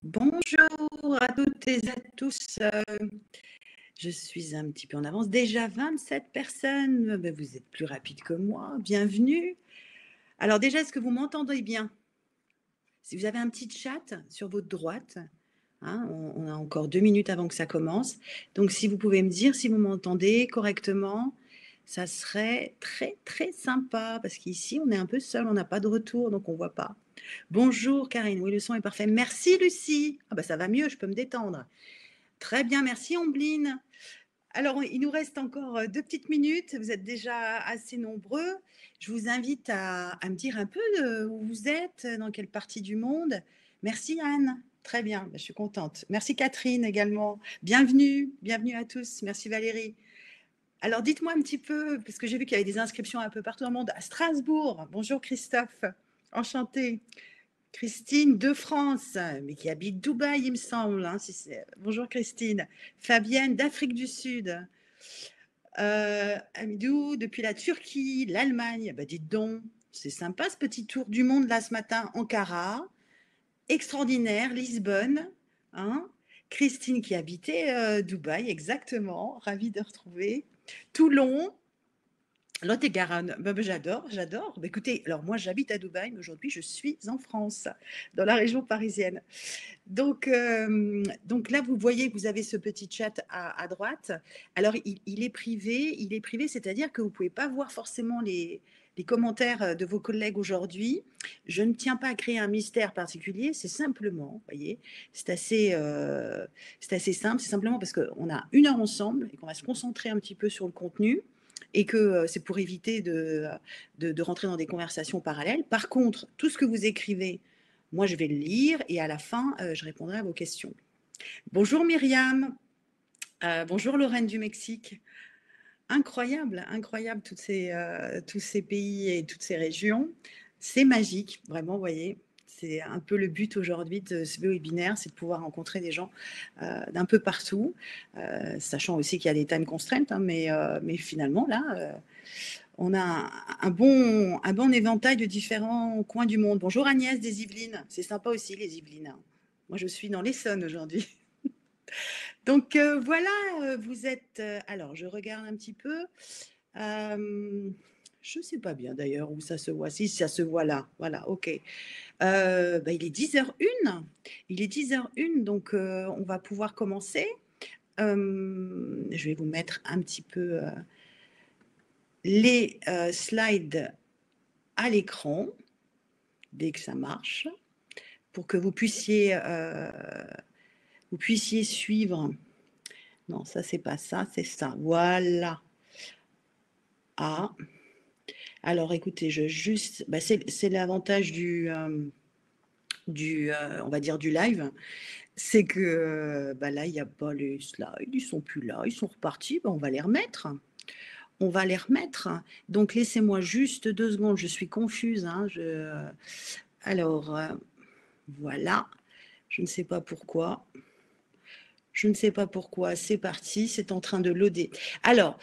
Bonjour à toutes et à tous. Je suis un petit peu en avance. Déjà 27 personnes. Ben, vous êtes plus rapide que moi. Bienvenue. Alors déjà, est-ce que vous m'entendez bien? Si vous avez un petit chat sur votre droite, hein, on a encore 2 minutes avant que ça commence. Donc si vous pouvez me dire si vous m'entendez correctement, ça serait très très sympa parce qu'ici on est un peu seul, on n'a pas de retour, donc on voit pas. Bonjour Karine, oui le son est parfait. Merci Lucie. Ah bah ça va mieux, je peux me détendre. Très bien, merci Ombline. Alors, il nous reste encore 2 petites minutes. Vous êtes déjà assez nombreux. Je vous invite à me dire un peu où vous êtes, dans quelle partie du monde. Merci Anne. Très bien, je suis contente. Merci Catherine également. Bienvenue, bienvenue à tous. Merci Valérie. Alors, dites-moi un petit peu, parce que j'ai vu qu'il y avait des inscriptions un peu partout dans le monde. À Strasbourg. Bonjour Christophe. Enchanté. Christine de France, mais qui habite Dubaï, il me semble. Hein, Bonjour Christine. Fabienne d'Afrique du Sud. Amidou, depuis la Turquie, l'Allemagne. Bah, dites donc, c'est sympa ce petit tour du monde là ce matin. Ankara, extraordinaire. Lisbonne. Hein. Christine qui habitait Dubaï, exactement. Ravie de retrouver. Toulon. Lot-et-Garonne, j'adore, j'adore. Bah, écoutez, alors moi j'habite à Dubaï, mais aujourd'hui je suis en France, dans la région parisienne. Donc là, vous voyez que vous avez ce petit chat à droite. Alors, il est privé, c'est-à-dire que vous ne pouvez pas voir forcément les commentaires de vos collègues aujourd'hui. Je ne tiens pas à créer un mystère particulier, c'est simplement, vous voyez, c'est assez simple, c'est simplement parce qu'on a 1 heure ensemble et qu'on va se concentrer un petit peu sur le contenu et que c'est pour éviter de rentrer dans des conversations parallèles. Par contre, tout ce que vous écrivez, moi, je vais le lire et à la fin, je répondrai à vos questions. Bonjour Myriam, bonjour Lorraine du Mexique. Incroyable, incroyable tous ces pays et toutes ces régions. C'est magique, vraiment, vous voyez. C'est un peu le but aujourd'hui de ce webinaire, c'est de pouvoir rencontrer des gens d'un peu partout, sachant aussi qu'il y a des time constraints, hein, mais finalement, là, on a un bon éventail de différents coins du monde. Bonjour Agnès des Yvelines, c'est sympa aussi les Yvelines. Moi, je suis dans l'Essonne aujourd'hui. Donc voilà, vous êtes. Alors, je regarde un petit peu. Je ne sais pas bien d'ailleurs où ça se voit. Si ça se voit là, voilà, ok. Il est 10h01. Il est 10h01, donc on va pouvoir commencer. Je vais vous mettre un petit peu les slides à l'écran dès que ça marche pour que vous puissiez suivre. Non, ça, c'est pas ça, c'est ça. Voilà. Ah. Alors, écoutez, c'est l'avantage on va dire, du live. C'est que là, il n'y a pas les slides, ils sont plus là, ils sont repartis. On va les remettre. On va les remettre. Donc, laissez-moi juste 2 secondes. Je suis confuse. Hein, alors, voilà. Je ne sais pas pourquoi. Je ne sais pas pourquoi, c'est parti, c'est en train de loader. Alors,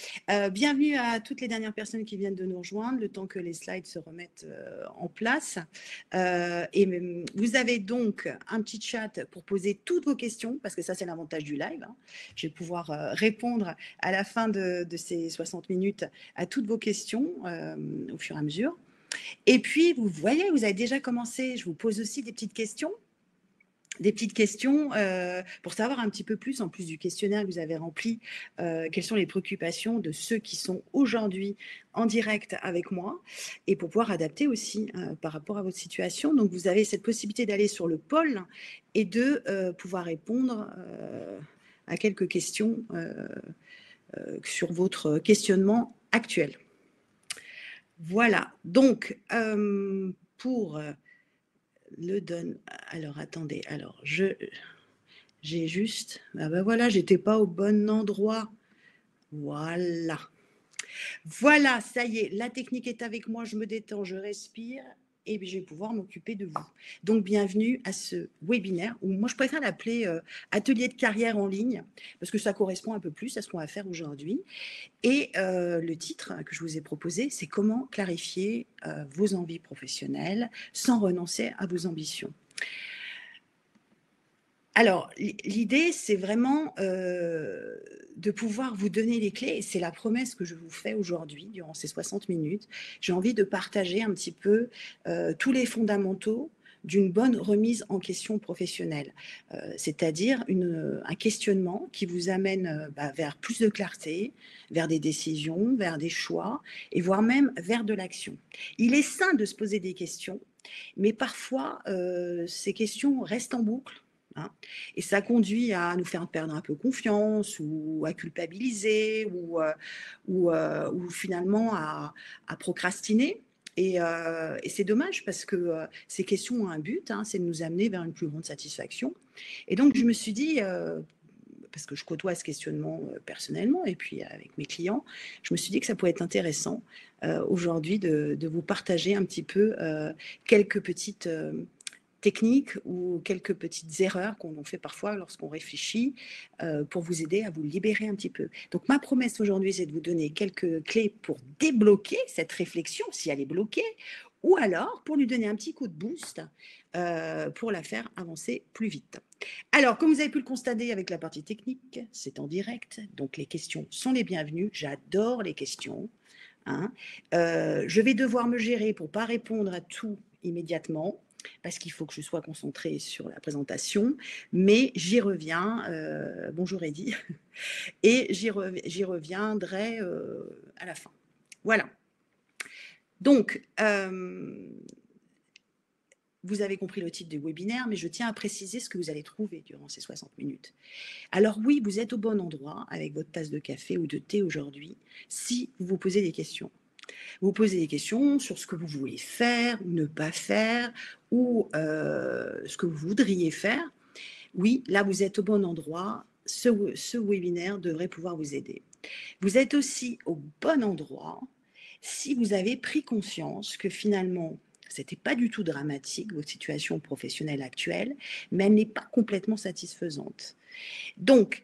bienvenue à toutes les dernières personnes qui viennent de nous rejoindre, le temps que les slides se remettent en place. Vous avez donc un petit chat pour poser toutes vos questions, parce que ça, c'est l'avantage du live. Hein. Je vais pouvoir répondre à la fin de ces 60 minutes à toutes vos questions au fur et à mesure. Et puis, vous voyez, vous avez déjà commencé, je vous pose aussi des petites questions pour savoir un petit peu plus, en plus du questionnaire que vous avez rempli, quelles sont les préoccupations de ceux qui sont aujourd'hui en direct avec moi et pour pouvoir adapter aussi par rapport à votre situation. Donc, vous avez cette possibilité d'aller sur le pôle et de pouvoir répondre à quelques questions sur votre questionnement actuel. Voilà. Donc, pour le donne. Alors, attendez. Alors, j'ai juste. Ah ben voilà, j'étais pas au bon endroit. Voilà. Voilà, ça y est, la technique est avec moi, je me détends, je respire et puis je vais pouvoir m'occuper de vous. Donc, bienvenue à ce webinaire, où moi je préfère l'appeler atelier de carrière en ligne, parce que ça correspond un peu plus à ce qu'on va faire aujourd'hui. Et le titre que je vous ai proposé, c'est comment clarifier vos envies professionnelles sans renoncer à vos ambitions. Alors, l'idée, c'est vraiment de pouvoir vous donner les clés. Et c'est la promesse que je vous fais aujourd'hui, durant ces 60 minutes. J'ai envie de partager un petit peu tous les fondamentaux d'une bonne remise en question professionnelle, c'est-à-dire un questionnement qui vous amène vers plus de clarté, vers des décisions, vers des choix, et voire même vers de l'action. Il est sain de se poser des questions, mais parfois, ces questions restent en boucle, hein, et ça conduit à nous faire perdre un peu confiance ou à culpabiliser ou finalement à procrastiner. Et c'est dommage parce que ces questions ont un but, hein, c'est de nous amener vers une plus grande satisfaction. Et donc, je me suis dit, parce que je côtoie ce questionnement personnellement et puis avec mes clients, je me suis dit que ça pourrait être intéressant aujourd'hui de vous partager un petit peu quelques petites techniques ou quelques petites erreurs qu'on fait parfois lorsqu'on réfléchit pour vous aider à vous libérer un petit peu. Donc ma promesse aujourd'hui, c'est de vous donner quelques clés pour débloquer cette réflexion si elle est bloquée, ou alors pour lui donner un petit coup de boost pour la faire avancer plus vite. Alors, comme vous avez pu le constater avec la partie technique, c'est en direct, donc les questions sont les bienvenues. J'adore les questions, hein. Je vais devoir me gérer pour ne pas répondre à tout immédiatement, parce qu'il faut que je sois concentrée sur la présentation, mais j'y reviens. Bonjour Eddy, et j'y reviendrai à la fin. Voilà. Donc, vous avez compris le titre du webinaire, mais je tiens à préciser ce que vous allez trouver durant ces 60 minutes. Alors oui, vous êtes au bon endroit avec votre tasse de café ou de thé aujourd'hui, si vous vous posez des questions. Vous posez des questions sur ce que vous voulez faire ou ne pas faire, ou ce que vous voudriez faire. Oui, là, vous êtes au bon endroit. Ce webinaire devrait pouvoir vous aider. Vous êtes aussi au bon endroit si vous avez pris conscience que finalement, ce n'était pas du tout dramatique, votre situation professionnelle actuelle, mais elle n'est pas complètement satisfaisante. Donc,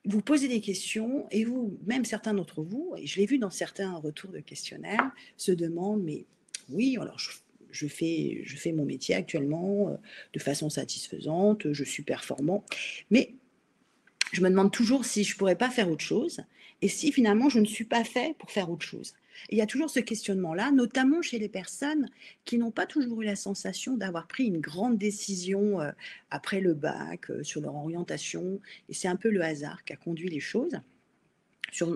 vous posez des questions et vous, même certains d'entre vous, et je l'ai vu dans certains retours de questionnaires, se demandent, mais oui, alors je fais mon métier actuellement de façon satisfaisante, je suis performant, mais je me demande toujours si je ne pourrais pas faire autre chose et si finalement je ne suis pas fait pour faire autre chose. Et il y a toujours ce questionnement-là, notamment chez les personnes qui n'ont pas toujours eu la sensation d'avoir pris une grande décision après le bac sur leur orientation. Et c'est un peu le hasard qui a conduit les choses,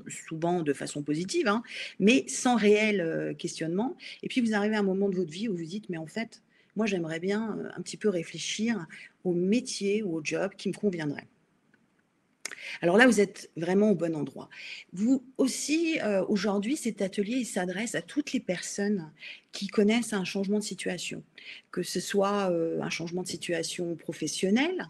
souvent de façon positive, hein, mais sans réel questionnement. Et puis vous arrivez à un moment de votre vie où vous dites, mais en fait, moi j'aimerais bien un petit peu réfléchir au métier ou au job qui me conviendrait. Alors là, vous êtes vraiment au bon endroit. Vous aussi, aujourd'hui, cet atelier, il s'adresse à toutes les personnes qui connaissent un changement de situation, que ce soit un changement de situation professionnelle,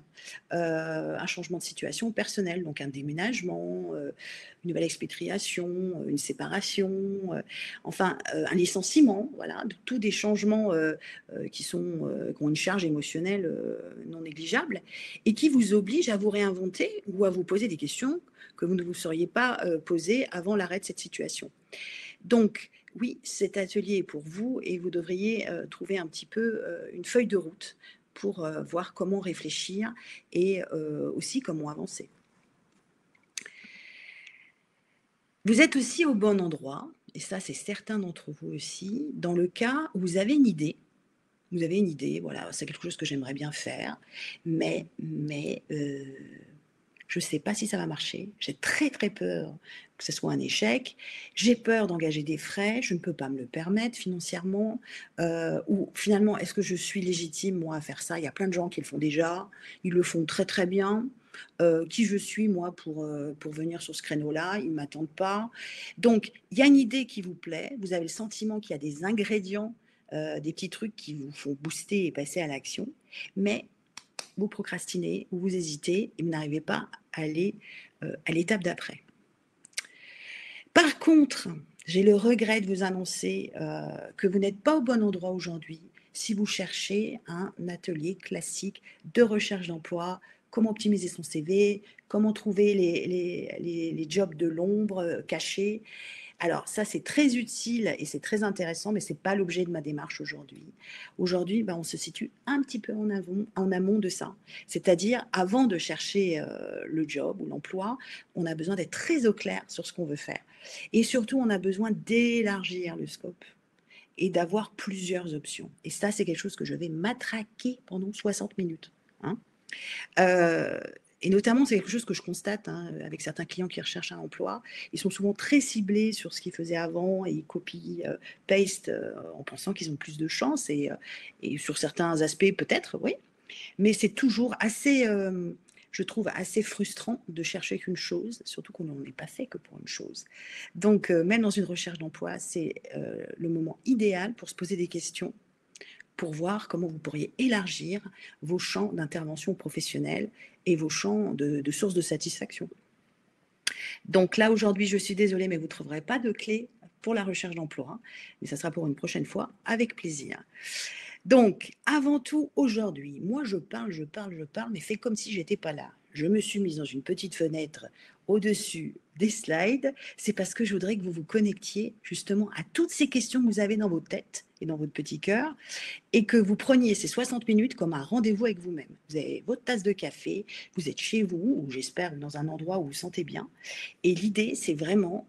un changement de situation personnelle, donc un déménagement, une nouvelle expatriation, une séparation, un licenciement, voilà, tous des changements qui ont une charge émotionnelle non négligeable et qui vous obligent à vous réinventer ou à vous poser des questions que vous ne vous seriez pas posées avant l'arrêt de cette situation. Donc, oui, cet atelier est pour vous et vous devriez trouver un petit peu une feuille de route pour voir comment réfléchir et aussi comment avancer. Vous êtes aussi au bon endroit, et ça c'est certains d'entre vous aussi, dans le cas où vous avez une idée, voilà, c'est quelque chose que j'aimerais bien faire, mais je ne sais pas si ça va marcher. J'ai très très peur que ce soit un échec. J'ai peur d'engager des frais. Je ne peux pas me le permettre financièrement. Ou finalement, est-ce que je suis légitime, moi, à faire ça? Il y a plein de gens qui le font déjà. Ils le font très très bien. Qui je suis, moi, pour venir sur ce créneau-là? Ils ne m'attendent pas. Donc, il y a une idée qui vous plaît. Vous avez le sentiment qu'il y a des ingrédients, des petits trucs qui vous font booster et passer à l'action. Mais vous procrastinez ou vous hésitez et vous n'arrivez pas à aller à l'étape d'après. Par contre, j'ai le regret de vous annoncer que vous n'êtes pas au bon endroit aujourd'hui si vous cherchez un atelier classique de recherche d'emploi, comment optimiser son CV, comment trouver les jobs de l'ombre cachés. Alors ça, c'est très utile et c'est très intéressant, mais ce n'est pas l'objet de ma démarche aujourd'hui. Aujourd'hui, on se situe un petit peu en amont de ça. C'est-à-dire, avant de chercher le job ou l'emploi, on a besoin d'être très au clair sur ce qu'on veut faire. Et surtout, on a besoin d'élargir le scope et d'avoir plusieurs options. Et ça, c'est quelque chose que je vais matraquer pendant 60 minutes. Hein. Euh, et notamment, c'est quelque chose que je constate avec certains clients qui recherchent un emploi. Ils sont souvent très ciblés sur ce qu'ils faisaient avant et ils copient, paste en pensant qu'ils ont plus de chance. Et sur certains aspects, peut-être, oui. Mais c'est toujours assez, je trouve, assez frustrant de chercher qu'une chose, surtout qu'on n'en est pas fait que pour une chose. Donc, même dans une recherche d'emploi, c'est le moment idéal pour se poser des questions, pour voir comment vous pourriez élargir vos champs d'intervention professionnelle et vos champs de sources de satisfaction. Donc là, aujourd'hui, je suis désolée, mais vous ne trouverez pas de clé pour la recherche d'emploi, mais ça sera pour une prochaine fois, avec plaisir. Donc, avant tout, aujourd'hui, moi, je parle, mais fais comme si j'étais pas là. Je me suis mise dans une petite fenêtre au-dessus des slides. C'est parce que je voudrais que vous vous connectiez justement à toutes ces questions que vous avez dans votre tête et dans votre petit cœur et que vous preniez ces 60 minutes comme un rendez-vous avec vous-même. Vous avez votre tasse de café, vous êtes chez vous, ou j'espère dans un endroit où vous vous sentez bien. Et l'idée, c'est vraiment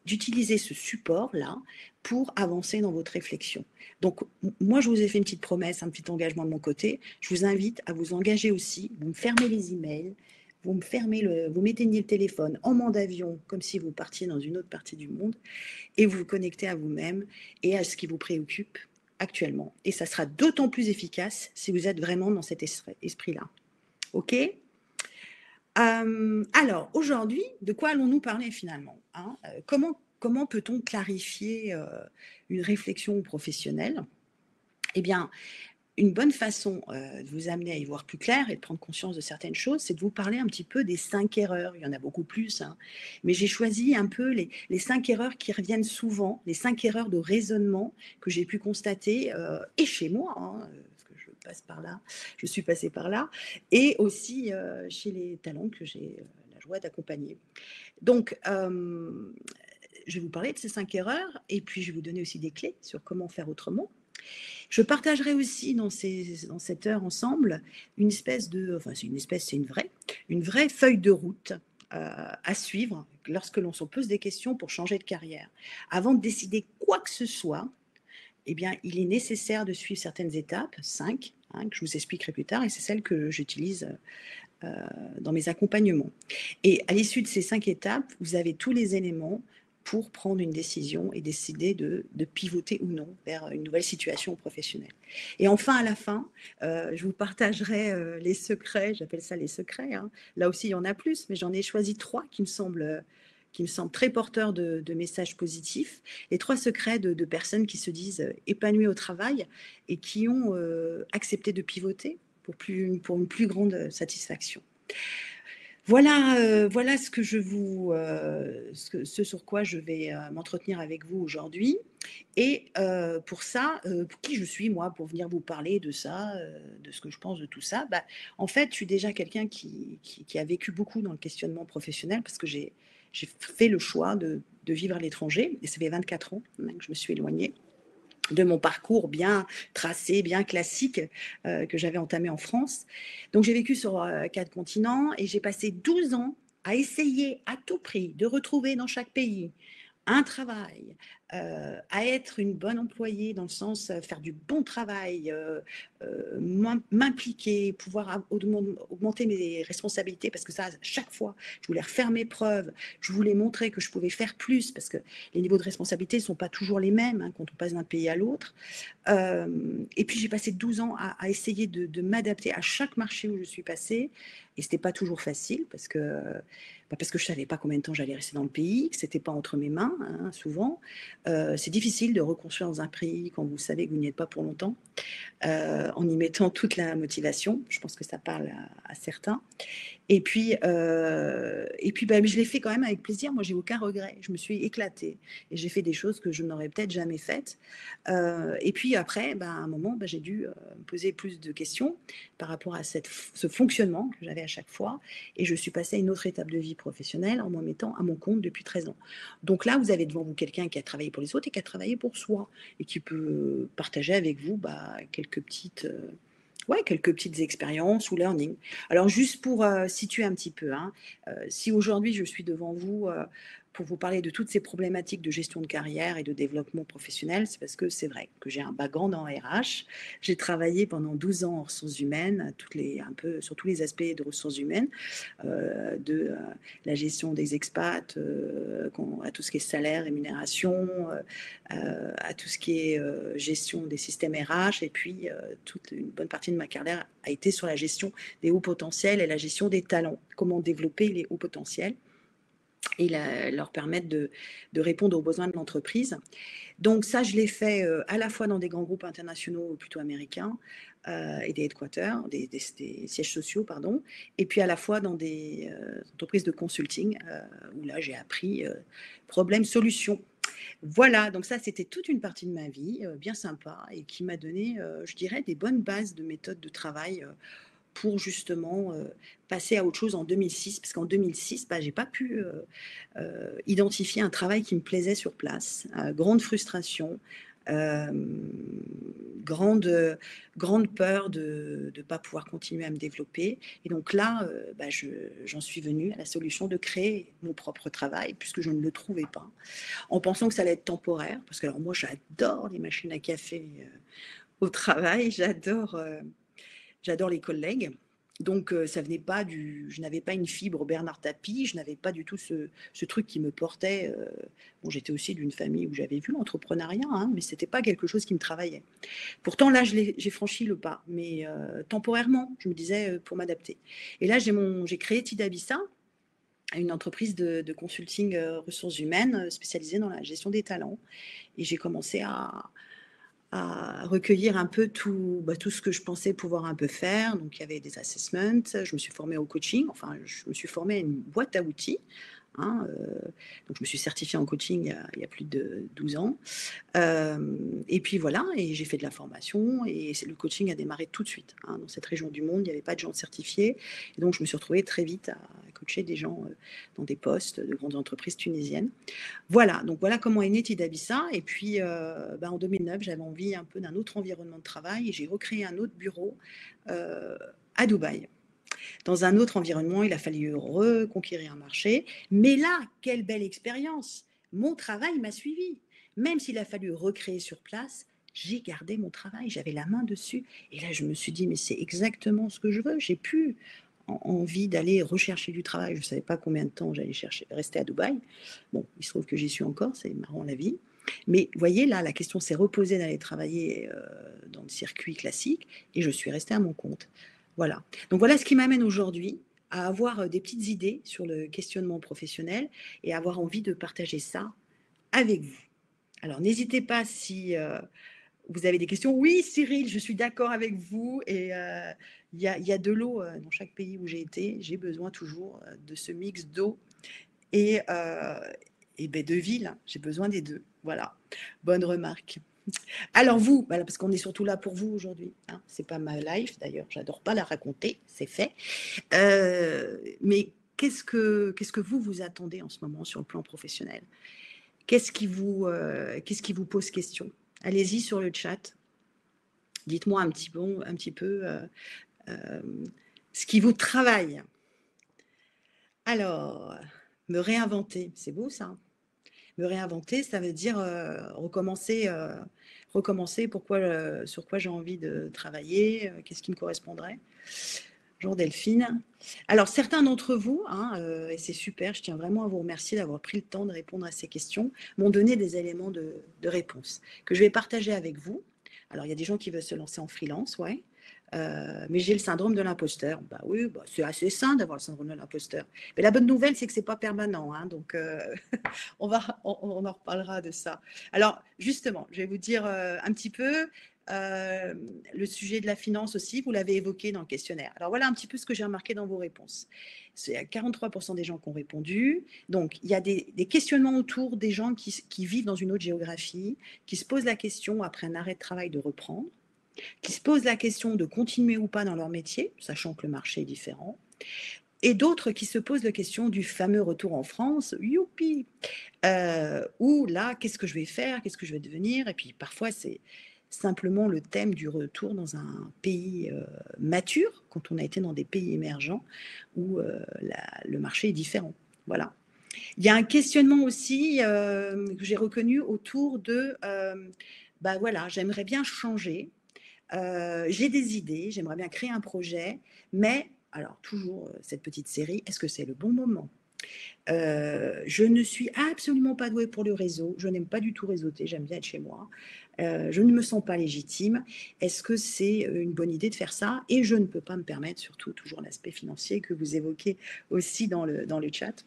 d'utiliser ce support-là pour avancer dans votre réflexion. Donc, moi, je vous ai fait une petite promesse, un petit engagement de mon côté. Je vous invite à vous engager aussi. Vous me fermez les emails, vous m'éteignez le téléphone en mode avion, comme si vous partiez dans une autre partie du monde, et vous vous connectez à vous-même et à ce qui vous préoccupe actuellement. Et ça sera d'autant plus efficace si vous êtes vraiment dans cet esprit-là. OK ? Alors, aujourd'hui, de quoi allons-nous parler finalement, comment peut-on clarifier une réflexion professionnelle? Eh bien, une bonne façon de vous amener à y voir plus clair et de prendre conscience de certaines choses, c'est de vous parler un petit peu des 5 erreurs. Il y en a beaucoup plus, mais j'ai choisi un peu les 5 erreurs qui reviennent souvent, les 5 erreurs de raisonnement que j'ai pu constater, et chez moi, parce que je suis passée par là, et aussi chez les talents que j'ai la joie d'accompagner. Donc, je vais vous parler de ces 5 erreurs, et puis je vais vous donner aussi des clés sur comment faire autrement. Je partagerai aussi dans cette heure ensemble c'est une vraie feuille de route à suivre lorsque l'on se pose des questions pour changer de carrière. Avant de décider quoi que ce soit, eh bien, il est nécessaire de suivre certaines étapes, 5, que je vous expliquerai plus tard, et c'est celles que j'utilise dans mes accompagnements. Et à l'issue de ces 5 étapes, vous avez tous les éléments pour prendre une décision et décider de pivoter ou non vers une nouvelle situation professionnelle. Et enfin, à la fin, je vous partagerai les secrets, j'appelle ça les secrets. Là aussi, il y en a plus, mais j'en ai choisi 3 qui me semblent très porteurs de messages positifs. Les 3 secrets de personnes qui se disent épanouies au travail et qui ont accepté de pivoter pour une plus grande satisfaction. Voilà ce que ce sur quoi je vais m'entretenir avec vous aujourd'hui. Et pour ça, pour qui je suis, moi, pour venir vous parler de ça, de ce que je pense de tout ça, en fait, je suis déjà quelqu'un qui a vécu beaucoup dans le questionnement professionnel parce que j'ai fait le choix de vivre à l'étranger. Et ça fait 24 ans que je me suis éloignée de mon parcours bien tracé, bien classique que j'avais entamé en France. Donc j'ai vécu sur 4 continents et j'ai passé 12 ans à essayer à tout prix de retrouver dans chaque pays un travail, à être une bonne employée dans le sens faire du bon travail, m'impliquer, pouvoir augmenter mes responsabilités parce que ça, à chaque fois, je voulais refaire mes preuves, je voulais montrer que je pouvais faire plus parce que les niveaux de responsabilité ne sont pas toujours les mêmes quand on passe d'un pays à l'autre. Et puis j'ai passé 12 ans à essayer de m'adapter à chaque marché où je suis passée et ce n'était pas toujours facile parce que je ne savais pas combien de temps j'allais rester dans le pays, que ce n'était pas entre mes mains, souvent. C'est difficile de reconstruire dans un pays quand vous savez que vous n'y êtes pas pour longtemps. en y mettant toute la motivation. Je pense que ça parle à certains. Et puis, je l'ai fait quand même avec plaisir. Moi, j'ai aucun regret. Je me suis éclatée et j'ai fait des choses que je n'aurais peut-être jamais faites. Et puis après, à un moment, j'ai dû me poser plus de questions par rapport à ce fonctionnement que j'avais à chaque fois. Et je suis passée à une autre étape de vie professionnelle en me mettant à mon compte depuis 13 ans. Donc là, vous avez devant vous quelqu'un qui a travaillé pour les autres et qui a travaillé pour soi et qui peut partager avec vous quelques petites expériences ou learning. Alors, juste pour situer un petit peu, si aujourd'hui je suis devant vous pour vous parler de toutes ces problématiques de gestion de carrière et de développement professionnel, c'est parce que c'est vrai que j'ai un background en RH. J'ai travaillé pendant 12 ans en ressources humaines, un peu sur tous les aspects de ressources humaines, de la gestion des expats, à tout ce qui est salaire, rémunération, à tout ce qui est gestion des systèmes RH. Et puis, toute une bonne partie de ma carrière a été sur la gestion des hauts potentiels et la gestion des talents. Comment développer les hauts potentiels et leur permettre de répondre aux besoins de l'entreprise. Donc ça, je l'ai fait à la fois dans des grands groupes internationaux plutôt américains et des headquarters, des sièges sociaux, pardon, et puis à la fois dans des entreprises de consulting où là, j'ai appris problème-solution. Voilà, donc ça, c'était toute une partie de ma vie bien sympa et qui m'a donné, je dirais, des bonnes bases de méthode de travail pour justement passer à autre chose en 2006, parce qu'en 2006, je n'ai pas pu identifier un travail qui me plaisait sur place. Grande frustration, grande peur de ne pas pouvoir continuer à me développer. Et donc là, j'en suis venue à la solution de créer mon propre travail, puisque je ne le trouvais pas, en pensant que ça allait être temporaire, parce que alors moi, j'adore les machines à café au travail, j'adore les collègues. Donc, ça venait pas je n'avais pas une fibre Bernard Tapie, je n'avais pas du tout ce truc qui me portait. Bon, j'étais aussi d'une famille où j'avais vu l'entrepreneuriat, mais ce n'était pas quelque chose qui me travaillait. Pourtant, là, j'ai franchi le pas, mais temporairement, je me disais, pour m'adapter. Et là, j'ai créé Tidabissa, une entreprise de consulting ressources humaines spécialisée dans la gestion des talents. Et j'ai commencé à recueillir un peu tout ce que je pensais pouvoir un peu faire. Donc, il y avait des assessments, je me suis formée au coaching, enfin, je me suis formée à une boîte à outils. Donc, je me suis certifiée en coaching il y a plus de 12 ans. Et puis voilà, et j'ai fait de la formation et le coaching a démarré tout de suite. Dans cette région du monde, il n'y avait pas de gens certifiés. Et donc, je me suis retrouvée très vite à coacher des gens dans des postes de grandes entreprises tunisiennes. Voilà, donc voilà comment est né Tidabissa. Et puis, en 2009, j'avais envie un peu d'un autre environnement de travail et j'ai recréé un autre bureau à Dubaï. Dans un autre environnement, il a fallu reconquérir un marché. Mais là, quelle belle expérience! Mon travail m'a suivi. Même s'il a fallu recréer sur place, j'ai gardé mon travail, j'avais la main dessus. Et là, je me suis dit, mais c'est exactement ce que je veux. J'ai plus envie d'aller rechercher du travail. Je ne savais pas combien de temps j'allais rester à Dubaï. Bon, il se trouve que j'y suis encore, c'est marrant la vie. Mais vous voyez, là, la question s'est reposée d'aller travailler dans le circuit classique et je suis restée à mon compte. Voilà. Donc voilà ce qui m'amène aujourd'hui à avoir des petites idées sur le questionnement professionnel et avoir envie de partager ça avec vous. Alors n'hésitez pas si vous avez des questions. Oui, Cyril, je suis d'accord avec vous. Et il y a de l'eau dans chaque pays où j'ai été. J'ai besoin toujours de ce mix d'eau et de ville. J'ai besoin des deux. Voilà. Bonne remarque. Alors vous, voilà, parce qu'on est surtout là pour vous aujourd'hui. C'est pas ma life, d'ailleurs. J'adore pas la raconter. C'est fait. Mais qu'est-ce que vous attendez en ce moment sur le plan professionnel? Qu'est-ce qui vous pose question? Allez-y sur le chat. Dites-moi un petit peu ce qui vous travaille. Alors, me réinventer, c'est beau ça. Me réinventer, ça veut dire recommencer, sur quoi j'ai envie de travailler, qu'est-ce qui me correspondrait. Bonjour Delphine. Alors, certains d'entre vous, et c'est super, je tiens vraiment à vous remercier d'avoir pris le temps de répondre à ces questions, m'ont donné des éléments de réponse que je vais partager avec vous. Alors, il y a des gens qui veulent se lancer en freelance, ouais. Mais j'ai le syndrome de l'imposteur. Oui, c'est assez sain d'avoir le syndrome de l'imposteur. Mais la bonne nouvelle, c'est que ce n'est pas permanent. Donc, on en reparlera de ça. Alors, justement, je vais vous dire un petit peu Le sujet de la finance aussi, vous l'avez évoqué dans le questionnaire. Alors voilà un petit peu ce que j'ai remarqué dans vos réponses. C'est 43% des gens qui ont répondu. Donc il y a des questionnements autour des gens qui vivent dans une autre géographie, qui se posent la question après un arrêt de travail de reprendre, qui se posent la question de continuer ou pas dans leur métier, sachant que le marché est différent, et d'autres qui se posent la question du fameux retour en France, youpi, où là, qu'est-ce que je vais faire, qu'est-ce que je vais devenir, et puis parfois c'est simplement le thème du retour dans un pays mature, quand on a été dans des pays émergents, où le marché est différent. Voilà. Il y a un questionnement aussi que j'ai reconnu autour de, bah voilà, j'aimerais bien changer, j'ai des idées, j'aimerais bien créer un projet, mais, alors toujours cette petite série, est-ce que c'est le bon moment? Je ne suis absolument pas douée pour le réseau, je n'aime pas du tout réseauter, j'aime bien être chez moi. Je ne me sens pas légitime. Est-ce que c'est une bonne idée de faire ça? Et je ne peux pas me permettre, surtout toujours l'aspect financier que vous évoquez aussi dans le chat.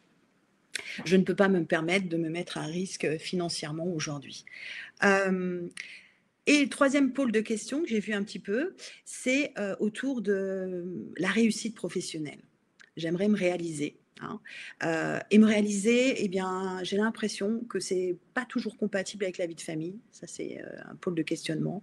Je ne peux pas me permettre de me mettre à risque financièrement aujourd'hui. Et le troisième pôle de questions que j'ai vu un petit peu, c'est autour de la réussite professionnelle. J'aimerais me réaliser. Hein. Et me réaliser, eh bien, j'ai l'impression que c'est pas toujours compatible avec la vie de famille. Ça, c'est un pôle de questionnement.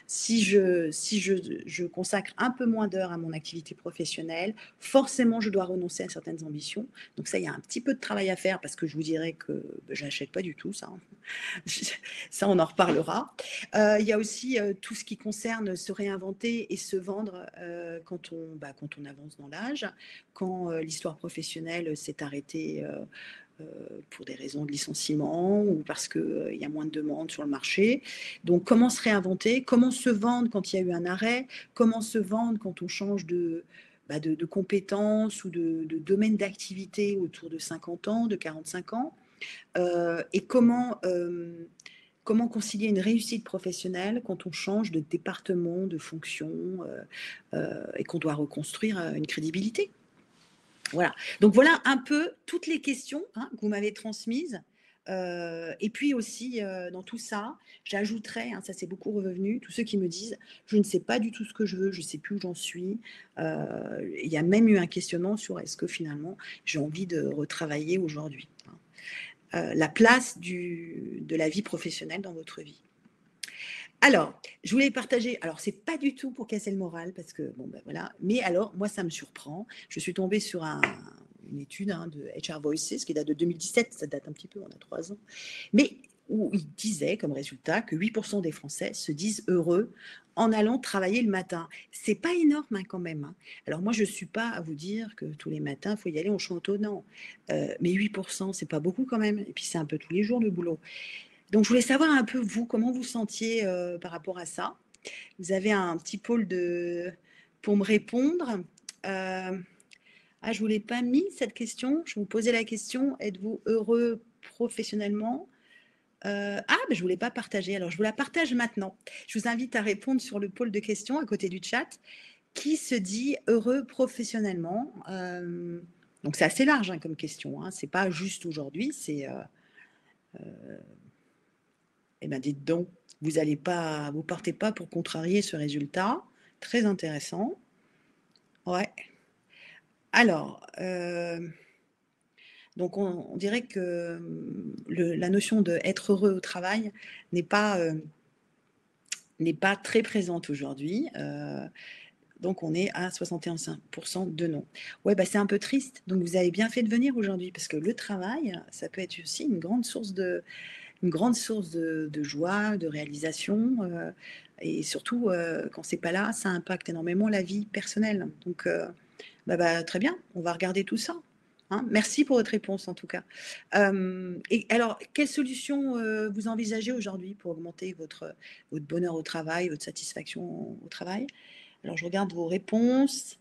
Si je consacre un peu moins d'heures à mon activité professionnelle, forcément, je dois renoncer à certaines ambitions. Donc ça, il y a un petit peu de travail à faire parce que je vous dirais que je n'achète pas du tout ça. Ça, on en reparlera. Il y a aussi tout ce qui concerne se réinventer et se vendre quand on avance dans l'âge, quand l'histoire professionnelle s'est arrêtée pour des raisons de licenciement ou parce qu'il y a moins de demandes sur le marché. Donc, comment se réinventer? Comment se vendre quand il y a eu un arrêt? Comment se vendre quand on change de compétences ou de domaine d'activité autour de 50 ans, de 45 ans? Et comment concilier une réussite professionnelle quand on change de département, de fonction et qu'on doit reconstruire une crédibilité? Voilà. Donc voilà un peu toutes les questions que vous m'avez transmises. Et puis aussi, dans tout ça, j'ajouterais, ça c'est beaucoup revenu, tous ceux qui me disent, je ne sais pas du tout ce que je veux, je ne sais plus où j'en suis. Il y a même eu un questionnement sur est-ce que finalement j'ai envie de retravailler aujourd'hui. La place de la vie professionnelle dans votre vie. Alors, je voulais partager, alors c'est pas du tout pour casser le moral, parce que, bon, ben voilà, mais alors, moi, ça me surprend. Je suis tombée sur une étude de HR Voices qui date de 2017, ça date un petit peu, on a 3 ans, mais où il disait comme résultat que 8% des Français se disent heureux en allant travailler le matin. C'est pas énorme quand même. Alors moi, je ne suis pas à vous dire que tous les matins, il faut y aller en chantonnant, mais 8%, c'est pas beaucoup quand même, et puis c'est un peu tous les jours le boulot. Donc, je voulais savoir un peu, vous, comment vous sentiez par rapport à ça. Vous avez un petit pôle pour me répondre. Je ne vous l'ai pas mis, cette question. Je vous posais la question, êtes-vous heureux professionnellement? Je ne vous l'ai pas partagée. Alors, je vous la partage maintenant. Je vous invite à répondre sur le pôle de questions à côté du chat. Qui se dit heureux professionnellement? Donc, c'est assez large comme question. Ce n'est pas juste aujourd'hui, c'est... Eh bien, dites donc, vous partez pas pour contrarier ce résultat. Très intéressant. Ouais. Alors, donc on dirait que la notion de être heureux au travail n'est pas très présente aujourd'hui. Donc on est à 61% de non. Ouais, c'est un peu triste. Donc vous avez bien fait de venir aujourd'hui parce que le travail, ça peut être aussi une grande source de joie, de réalisation. Et surtout, quand c'est pas là, ça impacte énormément la vie personnelle. Donc, très bien, on va regarder tout ça. Merci pour votre réponse, en tout cas. Et alors, quelle solution vous envisagez aujourd'hui pour augmenter votre bonheur au travail, votre satisfaction au travail? Alors, je regarde vos réponses.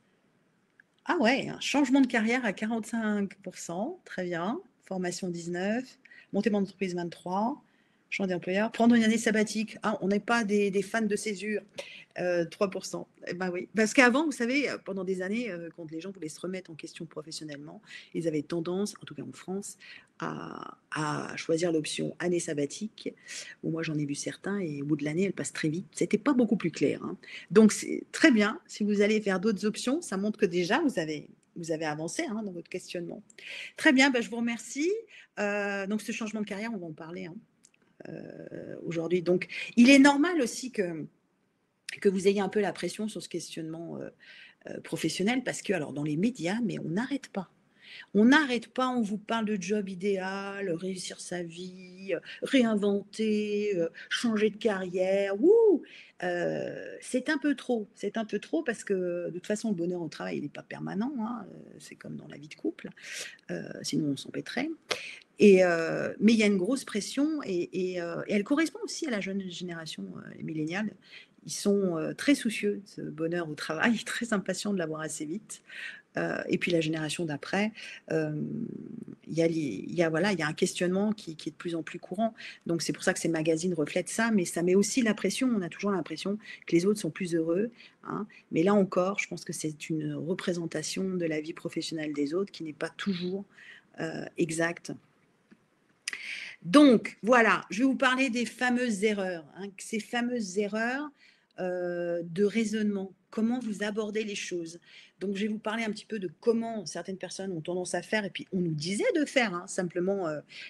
Ah ouais, un changement de carrière à 45%, très bien. Formation 19, montée d'entreprise 23. champ d'employeur. Prendre une année sabbatique. Ah, on n'est pas des fans de césure. 3%. Eh ben oui. Parce qu'avant, vous savez, pendant des années, quand les gens voulaient se remettre en question professionnellement, ils avaient tendance, en tout cas en France, à choisir l'option année sabbatique. Bon, moi, j'en ai vu certains et au bout de l'année, elle passe très vite. C'était pas beaucoup plus clair, hein. Donc, c'est très bien. Si vous allez faire d'autres options, ça montre que déjà, vous avez avancé, hein, dans votre questionnement. Très bien, ben, je vous remercie. Donc, ce changement de carrière, on va en parler, hein, aujourd'hui. Donc, il est normal aussi que vous ayez un peu la pression sur ce questionnement professionnel parce que, alors, dans les médias, mais on n'arrête pas. On n'arrête pas, on vous parle de job idéal, réussir sa vie, réinventer, changer de carrière. Ouh, c'est un peu trop parce que de toute façon, le bonheur au travail, il n'est pas permanent, hein, c'est comme dans la vie de couple, sinon on s'embêterait. Mais il y a une grosse pression et elle correspond aussi à la jeune génération, les millénials. Ils sont très soucieux de ce bonheur au travail, très impatients de l'avoir assez vite. Et puis la génération d'après, voilà, il y a un questionnement qui est de plus en plus courant. Donc c'est pour ça que ces magazines reflètent ça, mais ça met aussi la pression. On a toujours l'impression que les autres sont plus heureux, hein. Mais là encore, je pense que c'est une représentation de la vie professionnelle des autres qui n'est pas toujours exacte. Donc, voilà, je vais vous parler des fameuses erreurs, hein, ces fameuses erreurs de raisonnement, comment vous abordez les choses. Donc, je vais vous parler un petit peu de comment certaines personnes ont tendance à faire, et puis on nous disait de faire, hein, simplement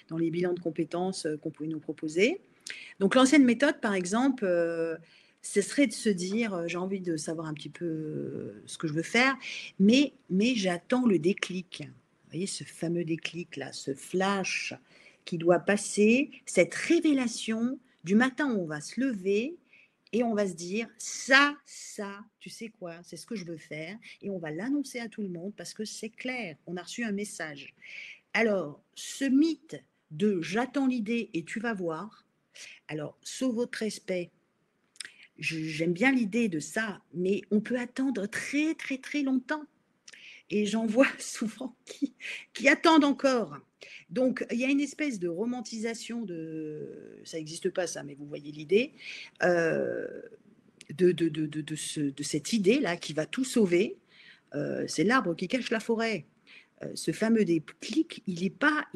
dans les bilans de compétences qu'on pouvait nous proposer. Donc, l'ancienne méthode, par exemple, ce serait de se dire, j'ai envie de savoir un petit peu ce que je veux faire, mais j'attends le déclic. Vous voyez, ce fameux déclic-là, ce flash qui doit passer, cette révélation du matin où on va se lever et on va se dire, ça, tu sais quoi, c'est ce que je veux faire, et on va l'annoncer à tout le monde parce que c'est clair, on a reçu un message. Alors, ce mythe de j'attends l'idée et tu vas voir, alors, sauf votre respect, j'aime bien l'idée de ça, mais on peut attendre très, très, très longtemps. Et j'en vois souvent qui attendent encore. Donc, il y a une espèce de romantisation de... Ça n'existe pas, ça, mais vous voyez l'idée. De cette idée-là qui va tout sauver. C'est l'arbre qui cache la forêt. Ce fameux déclic, il est pas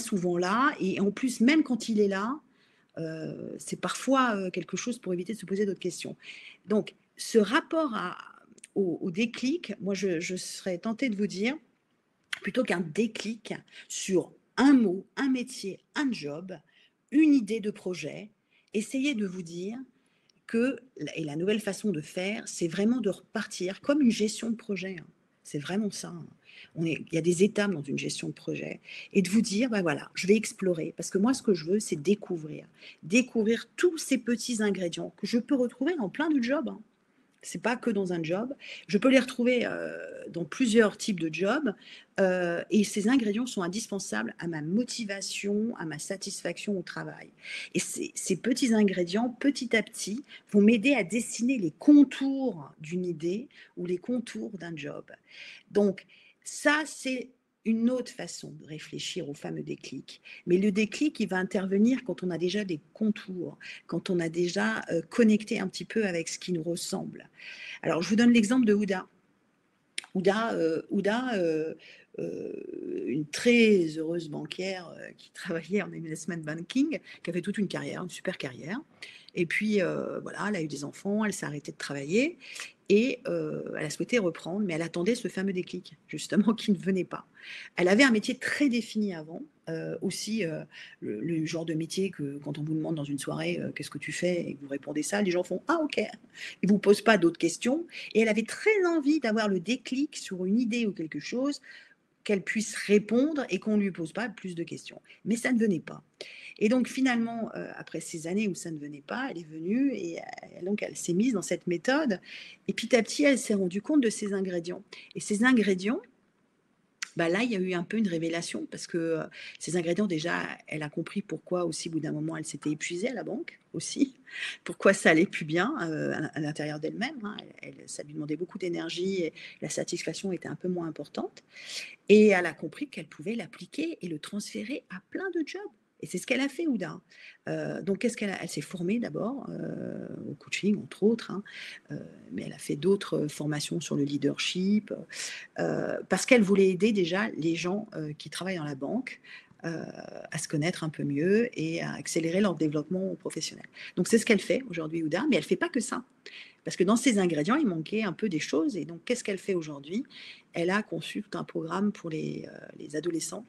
souvent là. Et en plus, même quand il est là, c'est parfois quelque chose pour éviter de se poser d'autres questions. Donc, ce rapport au déclic, moi, je serais tentée de vous dire, plutôt qu'un déclic sur un mot, un métier, un job, une idée de projet, essayez de vous dire que, et la nouvelle façon de faire, c'est vraiment de repartir comme une gestion de projet, hein. C'est vraiment ça, hein. Il y a des étapes dans une gestion de projet. Et de vous dire, ben voilà, je vais explorer. Parce que moi, ce que je veux, c'est découvrir. Découvrir tous ces petits ingrédients que je peux retrouver dans plein de jobs, hein. C'est pas que dans un job. Je peux les retrouver dans plusieurs types de jobs. Et ces ingrédients sont indispensables à ma motivation, à ma satisfaction au travail. Et ces petits ingrédients, petit à petit, vont m'aider à dessiner les contours d'une idée ou les contours d'un job. Donc, ça, c'est une autre façon de réfléchir au fameux déclic. Mais le déclic, il va intervenir quand on a déjà des contours, quand on a déjà connecté un petit peu avec ce qui nous ressemble. Alors, je vous donne l'exemple de Ouda. Ouda, une très heureuse banquière qui travaillait en investment banking, qui a fait toute une carrière, une super carrière. Et puis, voilà, elle a eu des enfants, elle s'est arrêtée de travailler et elle a souhaité reprendre, mais elle attendait ce fameux déclic, justement, qui ne venait pas. Elle avait un métier très défini avant, aussi le genre de métier que quand on vous demande dans une soirée qu'est-ce que tu fais et que vous répondez ça, les gens font « Ah, ok ». Ils ne vous posent pas d'autres questions. Et elle avait très envie d'avoir le déclic sur une idée ou quelque chose qu'elle puisse répondre et qu'on ne lui pose pas plus de questions. Mais ça ne venait pas. Et donc finalement, après ces années où ça ne venait pas, elle est venue et donc elle s'est mise dans cette méthode. Et petit à petit, elle s'est rendue compte de ces ingrédients. Et ces ingrédients, Bah là, il y a eu un peu une révélation parce que, ces ingrédients déjà, elle a compris pourquoi aussi, au bout d'un moment, elle s'était épuisée à la banque aussi. Pourquoi ça allait plus bien, à l'intérieur d'elle-même, hein. Ça lui demandait beaucoup d'énergie et la satisfaction était un peu moins importante et elle a compris qu'elle pouvait l'appliquer et le transférer à plein de jobs et c'est ce qu'elle a fait, Ouda. Donc qu'est-ce qu'elle a elle s'est formée d'abord, au coaching entre autres, hein, mais elle a fait d'autres formations sur le leadership, parce qu'elle voulait aider déjà les gens qui travaillent dans la banque à se connaître un peu mieux et à accélérer leur développement professionnel. Donc c'est ce qu'elle fait aujourd'hui, Ouda, mais elle ne fait pas que ça. Parce que dans ses ingrédients, il manquait un peu des choses. Et donc, qu'est-ce qu'elle fait aujourd'hui? Elle a conçu tout un programme pour les adolescents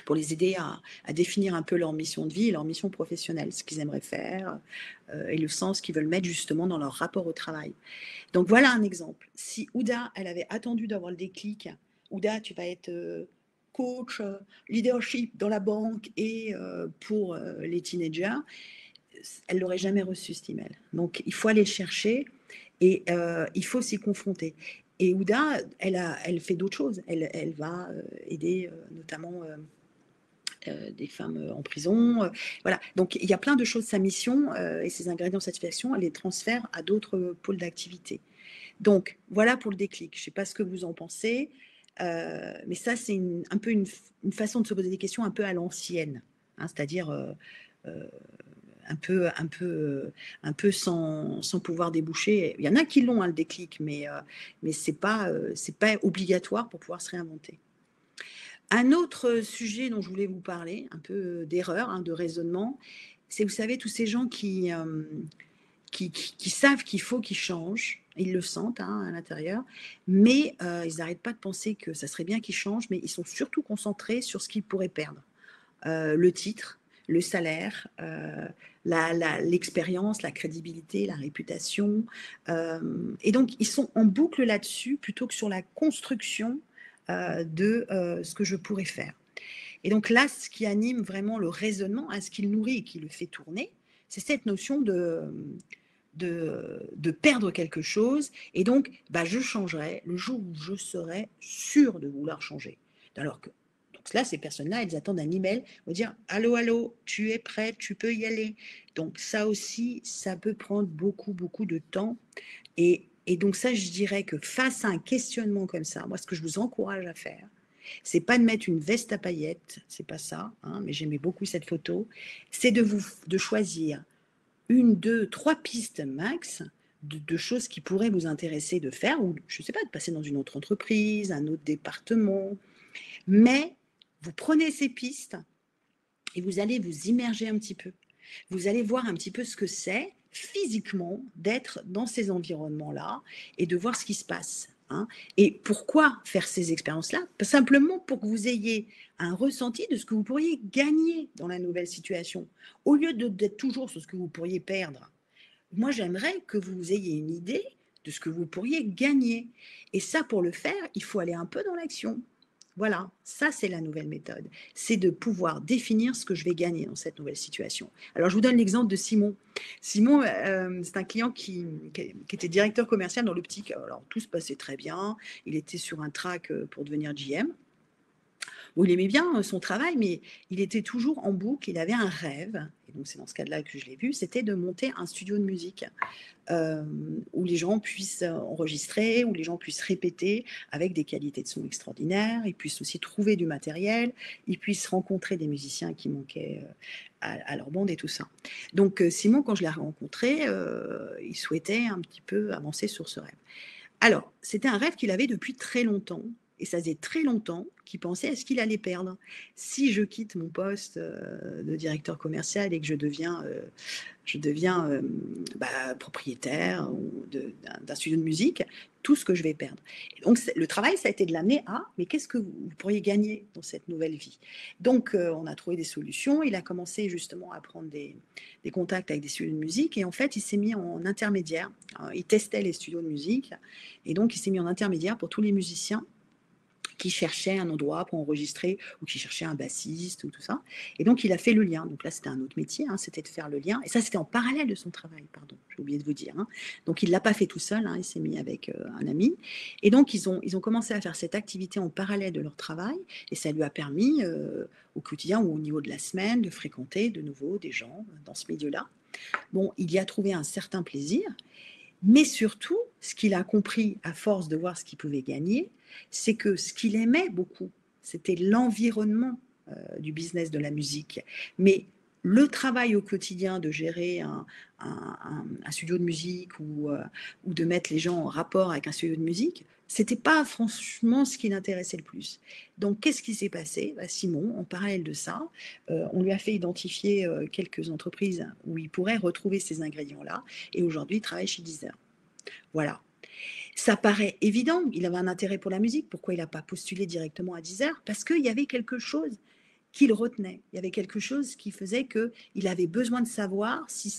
pour les aider à définir un peu leur mission de vie et leur mission professionnelle, ce qu'ils aimeraient faire et le sens qu'ils veulent mettre justement dans leur rapport au travail. Donc voilà un exemple. Si Ouda, elle avait attendu d'avoir le déclic, Ouda, tu vas être coach, leadership dans la banque et pour les teenagers, elle l'aurait jamais reçu cet email. Donc il faut aller le chercher et il faut s'y confronter. Et Ouda, elle fait d'autres choses. Elle va aider notamment des femmes en prison. Voilà. Donc il y a plein de choses. Sa mission et ses ingrédients de satisfaction, elle les transfère à d'autres pôles d'activité. Donc, voilà pour le déclic. Je ne sais pas ce que vous en pensez, mais ça, c'est un peu une façon de se poser des questions un peu à l'ancienne, hein, c'est-à-dire euh, un peu sans pouvoir déboucher. Il y en a qui l'ont, hein, le déclic, mais ce n'est c'est pas obligatoire pour pouvoir se réinventer. Un autre sujet dont je voulais vous parler, un peu d'erreur, hein, de raisonnement, c'est, vous savez, tous ces gens qui savent qu'il faut qu'ils changent, ils le sentent, hein, à l'intérieur, mais ils n'arrêtent pas de penser que ça serait bien qu'ils changent, mais ils sont surtout concentrés sur ce qu'ils pourraient perdre. Le titre, le salaire, l'expérience, la crédibilité, la réputation. Et donc, ils sont en boucle là-dessus plutôt que sur la construction de ce que je pourrais faire. Et donc là, ce qui anime vraiment le raisonnement, hein, ce qui le nourrit et qui le fait tourner, c'est cette notion de perdre quelque chose. Et donc, bah, je changerai le jour où je serai sûre de vouloir changer. Alors que donc là, ces personnes-là, elles attendent un email pour dire allô, allô, tu es prête, tu peux y aller. Donc ça aussi, ça peut prendre beaucoup, beaucoup de temps. Et donc ça, je dirais que face à un questionnement comme ça, moi, ce que je vous encourage à faire, c'est pas de mettre une veste à paillettes, c'est pas ça, hein, mais j'aimais beaucoup cette photo, c'est de choisir une, deux, trois pistes max de choses qui pourraient vous intéresser de faire, ou je ne sais pas, de passer dans une autre entreprise, un autre département. Mais vous prenez ces pistes et vous allez vous immerger un petit peu. Vous allez voir un petit peu ce que c'est physiquement d'être dans ces environnements-là et de voir ce qui se passe. Hein. Et pourquoi faire ces expériences-là? Simplement pour que vous ayez un ressenti de ce que vous pourriez gagner dans la nouvelle situation. Au lieu d'être toujours sur ce que vous pourriez perdre, moi j'aimerais que vous ayez une idée de ce que vous pourriez gagner. Et ça, pour le faire, il faut aller un peu dans l'action. Voilà, ça c'est la nouvelle méthode. C'est de pouvoir définir ce que je vais gagner dans cette nouvelle situation. Alors je vous donne l'exemple de Simon. Simon, c'est un client qui était directeur commercial dans l'optique. Alors tout se passait très bien. Il était sur un track pour devenir GM. Bon, il aimait bien son travail, mais il était toujours en boucle. Il avait un rêve, et donc c'est dans ce cas-là que je l'ai vu, c'était de monter un studio de musique où les gens puissent enregistrer, où les gens puissent répéter avec des qualités de son extraordinaires, ils puissent aussi trouver du matériel, ils puissent rencontrer des musiciens qui manquaient à leur bande et tout ça. Donc Simon, quand je l'ai rencontré, il souhaitait un petit peu avancer sur ce rêve. Alors, c'était un rêve qu'il avait depuis très longtemps. Et ça faisait très longtemps qu'il pensait à ce qu'il allait perdre. Si je quitte mon poste de directeur commercial et que je deviens propriétaire d'un studio de musique, tout ce que je vais perdre. Et donc, le travail, ça a été de l'amener à, mais qu'est-ce que vous pourriez gagner dans cette nouvelle vie? Donc, on a trouvé des solutions. Il a commencé justement à prendre des contacts avec des studios de musique. Et en fait, il s'est mis en intermédiaire. Il testait les studios de musique. Et donc, il s'est mis en intermédiaire pour tous les musiciens qui cherchait un endroit pour enregistrer ou qui cherchait un bassiste ou tout ça. Et donc, il a fait le lien. Donc là, c'était un autre métier, hein, c'était de faire le lien. Et ça, c'était en parallèle de son travail, pardon, j'ai oublié de vous dire. Hein. Donc, il ne l'a pas fait tout seul, hein, il s'est mis avec un ami. Et donc, ils ont commencé à faire cette activité en parallèle de leur travail. Et ça lui a permis, au quotidien ou au niveau de la semaine, de fréquenter de nouveau des gens dans ce milieu-là. Bon, il y a trouvé un certain plaisir. Mais surtout, ce qu'il a compris à force de voir ce qu'il pouvait gagner, c'est que ce qu'il aimait beaucoup, c'était l'environnement du business de la musique. Mais le travail au quotidien de gérer un studio de musique ou de mettre les gens en rapport avec un studio de musique, c'était pas franchement ce qui l'intéressait le plus. Donc, qu'est-ce qui s'est passé? Simon, en parallèle de ça, on lui a fait identifier quelques entreprises où il pourrait retrouver ces ingrédients-là. Et aujourd'hui, il travaille chez Deezer. Voilà. Ça paraît évident, il avait un intérêt pour la musique. Pourquoi il n'a pas postulé directement à Deezer? Parce qu'il y avait quelque chose qui le retenait. Il y avait quelque chose qui faisait qu'il avait besoin de savoir si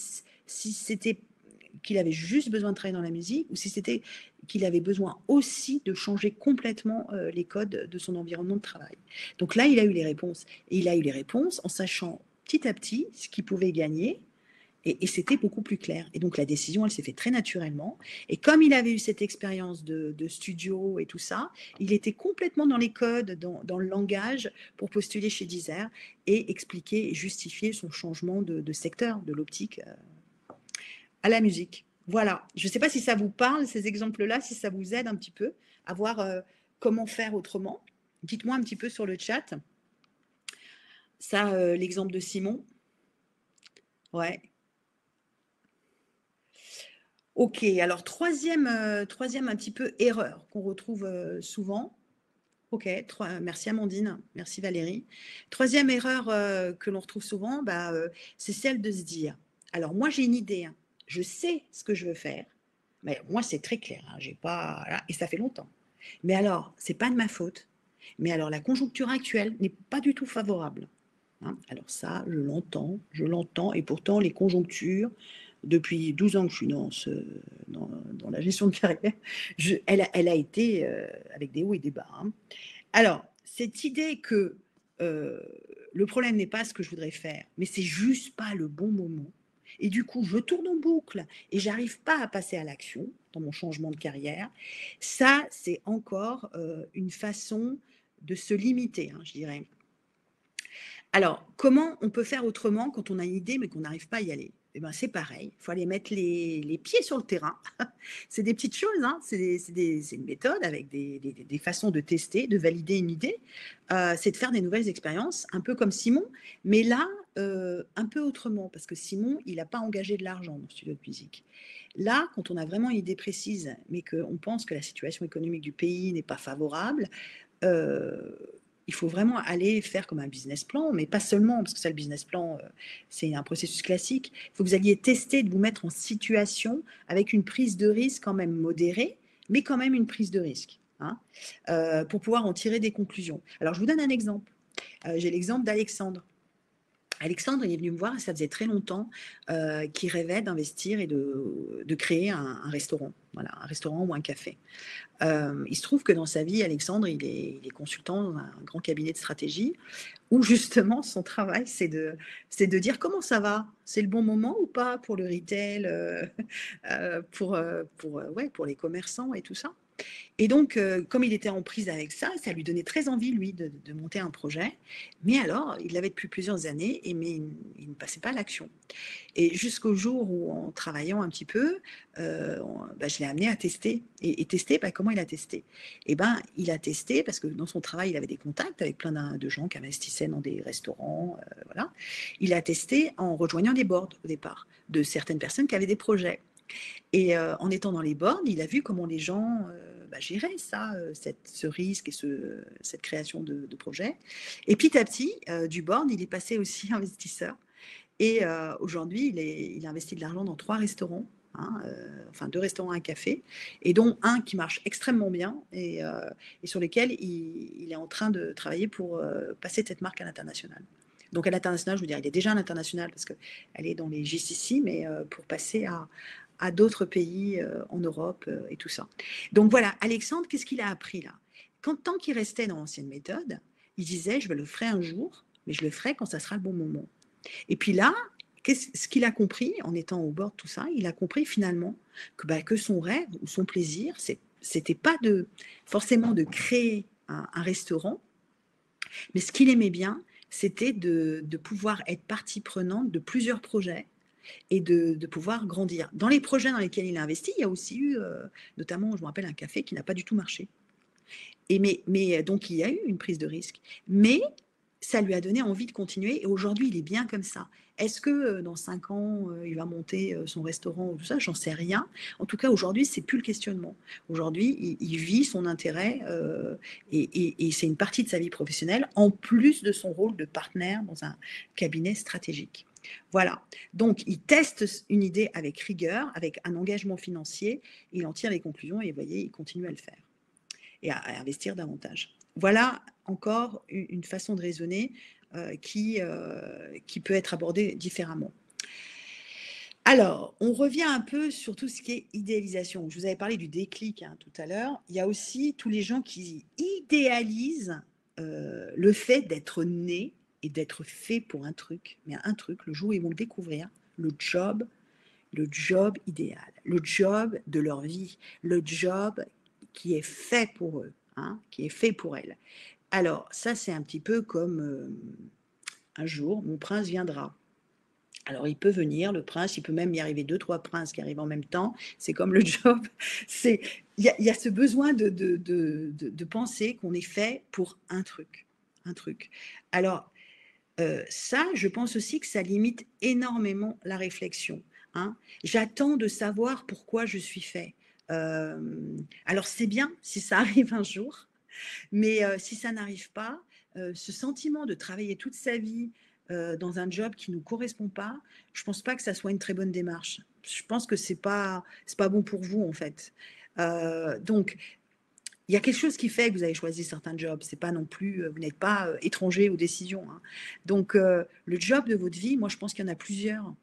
c'était qu'il avait juste besoin de travailler dans la musique ou si c'était qu'il avait besoin aussi de changer complètement les codes de son environnement de travail. Donc là, il a eu les réponses. Et il a eu les réponses en sachant petit à petit ce qu'il pouvait gagner. Et c'était beaucoup plus clair. Et donc la décision, elle s'est faite très naturellement. Et comme il avait eu cette expérience de studio et tout ça, il était complètement dans les codes, dans le langage pour postuler chez Deezer et expliquer et justifier son changement de secteur, de l'optique à la musique. Voilà. Je ne sais pas si ça vous parle, ces exemples-là, si ça vous aide un petit peu à voir comment faire autrement. Dites-moi un petit peu sur le chat. Ça, l'exemple de Simon. Ouais. Ok, alors troisième un petit peu erreur qu'on retrouve souvent. Ok, merci Amandine, merci Valérie. Troisième erreur que l'on retrouve souvent, c'est celle de se dire, alors moi j'ai une idée, hein, je sais ce que je veux faire, mais moi c'est très clair, hein, j'ai pas, voilà, et ça fait longtemps. Mais alors, c'est pas de ma faute, mais alors la conjoncture actuelle n'est pas du tout favorable. Hein. Alors ça, je l'entends, et pourtant les conjonctures, depuis 12 ans que je suis dans la gestion de carrière, elle a été avec des hauts et des bas. Hein. Alors, cette idée que euh, le problème n'est pas ce que je voudrais faire, mais c'est juste pas le bon moment. Et du coup, je tourne en boucle et j'arrive pas à passer à l'action dans mon changement de carrière. Ça, c'est encore une façon de se limiter, hein, je dirais. Alors, comment on peut faire autrement quand on a une idée mais qu'on n'arrive pas à y aller? Eh ben, c'est pareil, il faut aller mettre les pieds sur le terrain. C'est des petites choses, hein. C'est une méthode avec des façons de tester, de valider une idée. C'est de faire des nouvelles expériences, un peu comme Simon, mais là, un peu autrement, parce que Simon, il n'a pas engagé de l'argent dans le studio de musique. Là, quand on a vraiment une idée précise, mais qu'on pense que la situation économique du pays n'est pas favorable, euh, il faut vraiment aller faire comme un business plan, mais pas seulement, parce que ça, le business plan, c'est un processus classique. Il faut que vous alliez tester de vous mettre en situation avec une prise de risque quand même modérée, mais quand même une prise de risque, hein, pour pouvoir en tirer des conclusions. Alors, je vous donne un exemple. J'ai l'exemple d'Alexandre. Alexandre, il est venu me voir et ça faisait très longtemps qu'il rêvait d'investir et de créer un restaurant, voilà, un restaurant ou un café. Il se trouve que dans sa vie, Alexandre, il est consultant dans un grand cabinet de stratégie où justement son travail, c'est de dire comment ça va, c'est le bon moment ou pas pour le retail, ouais, pour les commerçants et tout ça. Et donc, comme il était en prise avec ça, ça lui donnait très envie, lui, de monter un projet. Mais alors, il l'avait depuis plusieurs années, mais il ne passait pas à l'action. Et jusqu'au jour où, en travaillant un petit peu, je l'ai amené à tester. Et tester, comment il a testé? Eh ben, il a testé parce que dans son travail, il avait des contacts avec plein de gens qui investissaient dans des restaurants. Voilà. Il a testé en rejoignant des boards au départ de certaines personnes qui avaient des projets. Et en étant dans les boards, il a vu comment les gens géraient ça, ce risque et cette création de projet. Et petit à petit, du board, il est passé aussi investisseur. Et aujourd'hui, il a investi de l'argent dans 3 restaurants, hein, enfin 2 restaurants, un café, et dont un qui marche extrêmement bien et sur lesquels il est en train de travailler pour passer cette marque à l'international. Donc à l'international, je veux dire, il est déjà à l'international parce qu'elle est dans les GCC, mais pour passer à d'autres pays en Europe et tout ça. Donc voilà, Alexandre, qu'est-ce qu'il a appris là? tant qu'il restait dans l'ancienne méthode, il disait, je le ferai un jour, mais je le ferai quand ça sera le bon moment. Et puis là, ce qu'il a compris, en étant au bord de tout ça, il a compris finalement que son rêve ou son plaisir, c'était pas forcément de créer un restaurant, mais ce qu'il aimait bien, c'était de pouvoir être partie prenante de plusieurs projets et de pouvoir grandir. Dans les projets dans lesquels il a investi, il y a aussi eu, notamment, je me rappelle, un café qui n'a pas du tout marché. Donc, il y a eu une prise de risque. Mais ça lui a donné envie de continuer. Et aujourd'hui, il est bien comme ça. Est-ce que dans 5 ans, il va monter son restaurant ou tout ça? J'en sais rien. En tout cas, aujourd'hui, c'est plus le questionnement. Aujourd'hui, il vit son intérêt et c'est une partie de sa vie professionnelle, en plus de son rôle de partenaire dans un cabinet stratégique. Voilà. Donc, il teste une idée avec rigueur, avec un engagement financier. Il en tire les conclusions et vous voyez, il continue à le faire et à investir davantage. Voilà encore une façon de raisonner qui peut être abordée différemment. Alors, on revient un peu sur tout ce qui est idéalisation. Je vous avais parlé du déclic tout à l'heure. Il y a aussi tous les gens qui idéalisent le fait d'être né et d'être fait pour un truc. Mais un truc, le jour où ils vont le découvrir, le job idéal, le job de leur vie, le job qui est fait pour eux, qui est fait pour elles. Alors, ça, c'est un petit peu comme un jour, mon prince viendra. Alors, il peut venir, le prince, il peut même y arriver 2, 3 princes qui arrivent en même temps. C'est comme le job. Il y a ce besoin de penser qu'on est fait pour un truc. Alors, ça, je pense aussi que ça limite énormément la réflexion. J'attends de savoir pourquoi je suis fait. Alors, c'est bien si ça arrive un jour, mais si ça n'arrive pas, ce sentiment de travailler toute sa vie dans un job qui ne nous correspond pas, je ne pense pas que ça soit une très bonne démarche. Je pense que c'est pas bon pour vous, en fait. Donc, il y a quelque chose qui fait que vous avez choisi certains jobs. C'est pas non plus, vous n'êtes pas étranger aux décisions. Donc, le job de votre vie, moi, je pense qu'il y en a plusieurs.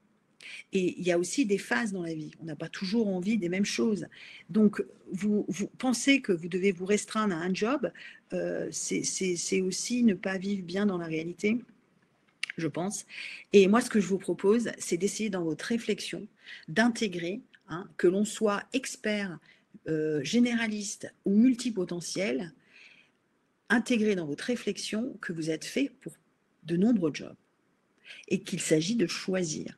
Et il y a aussi des phases dans la vie. On n'a pas toujours envie des mêmes choses. Donc, vous pensez que vous devez vous restreindre à un job, c'est aussi ne pas vivre bien dans la réalité, je pense. Et moi, ce que je vous propose, c'est d'essayer dans votre réflexion d'intégrer, que l'on soit expert, généraliste ou multipotentiel, intégrer dans votre réflexion que vous êtes fait pour de nombreux jobs et qu'il s'agit de choisir.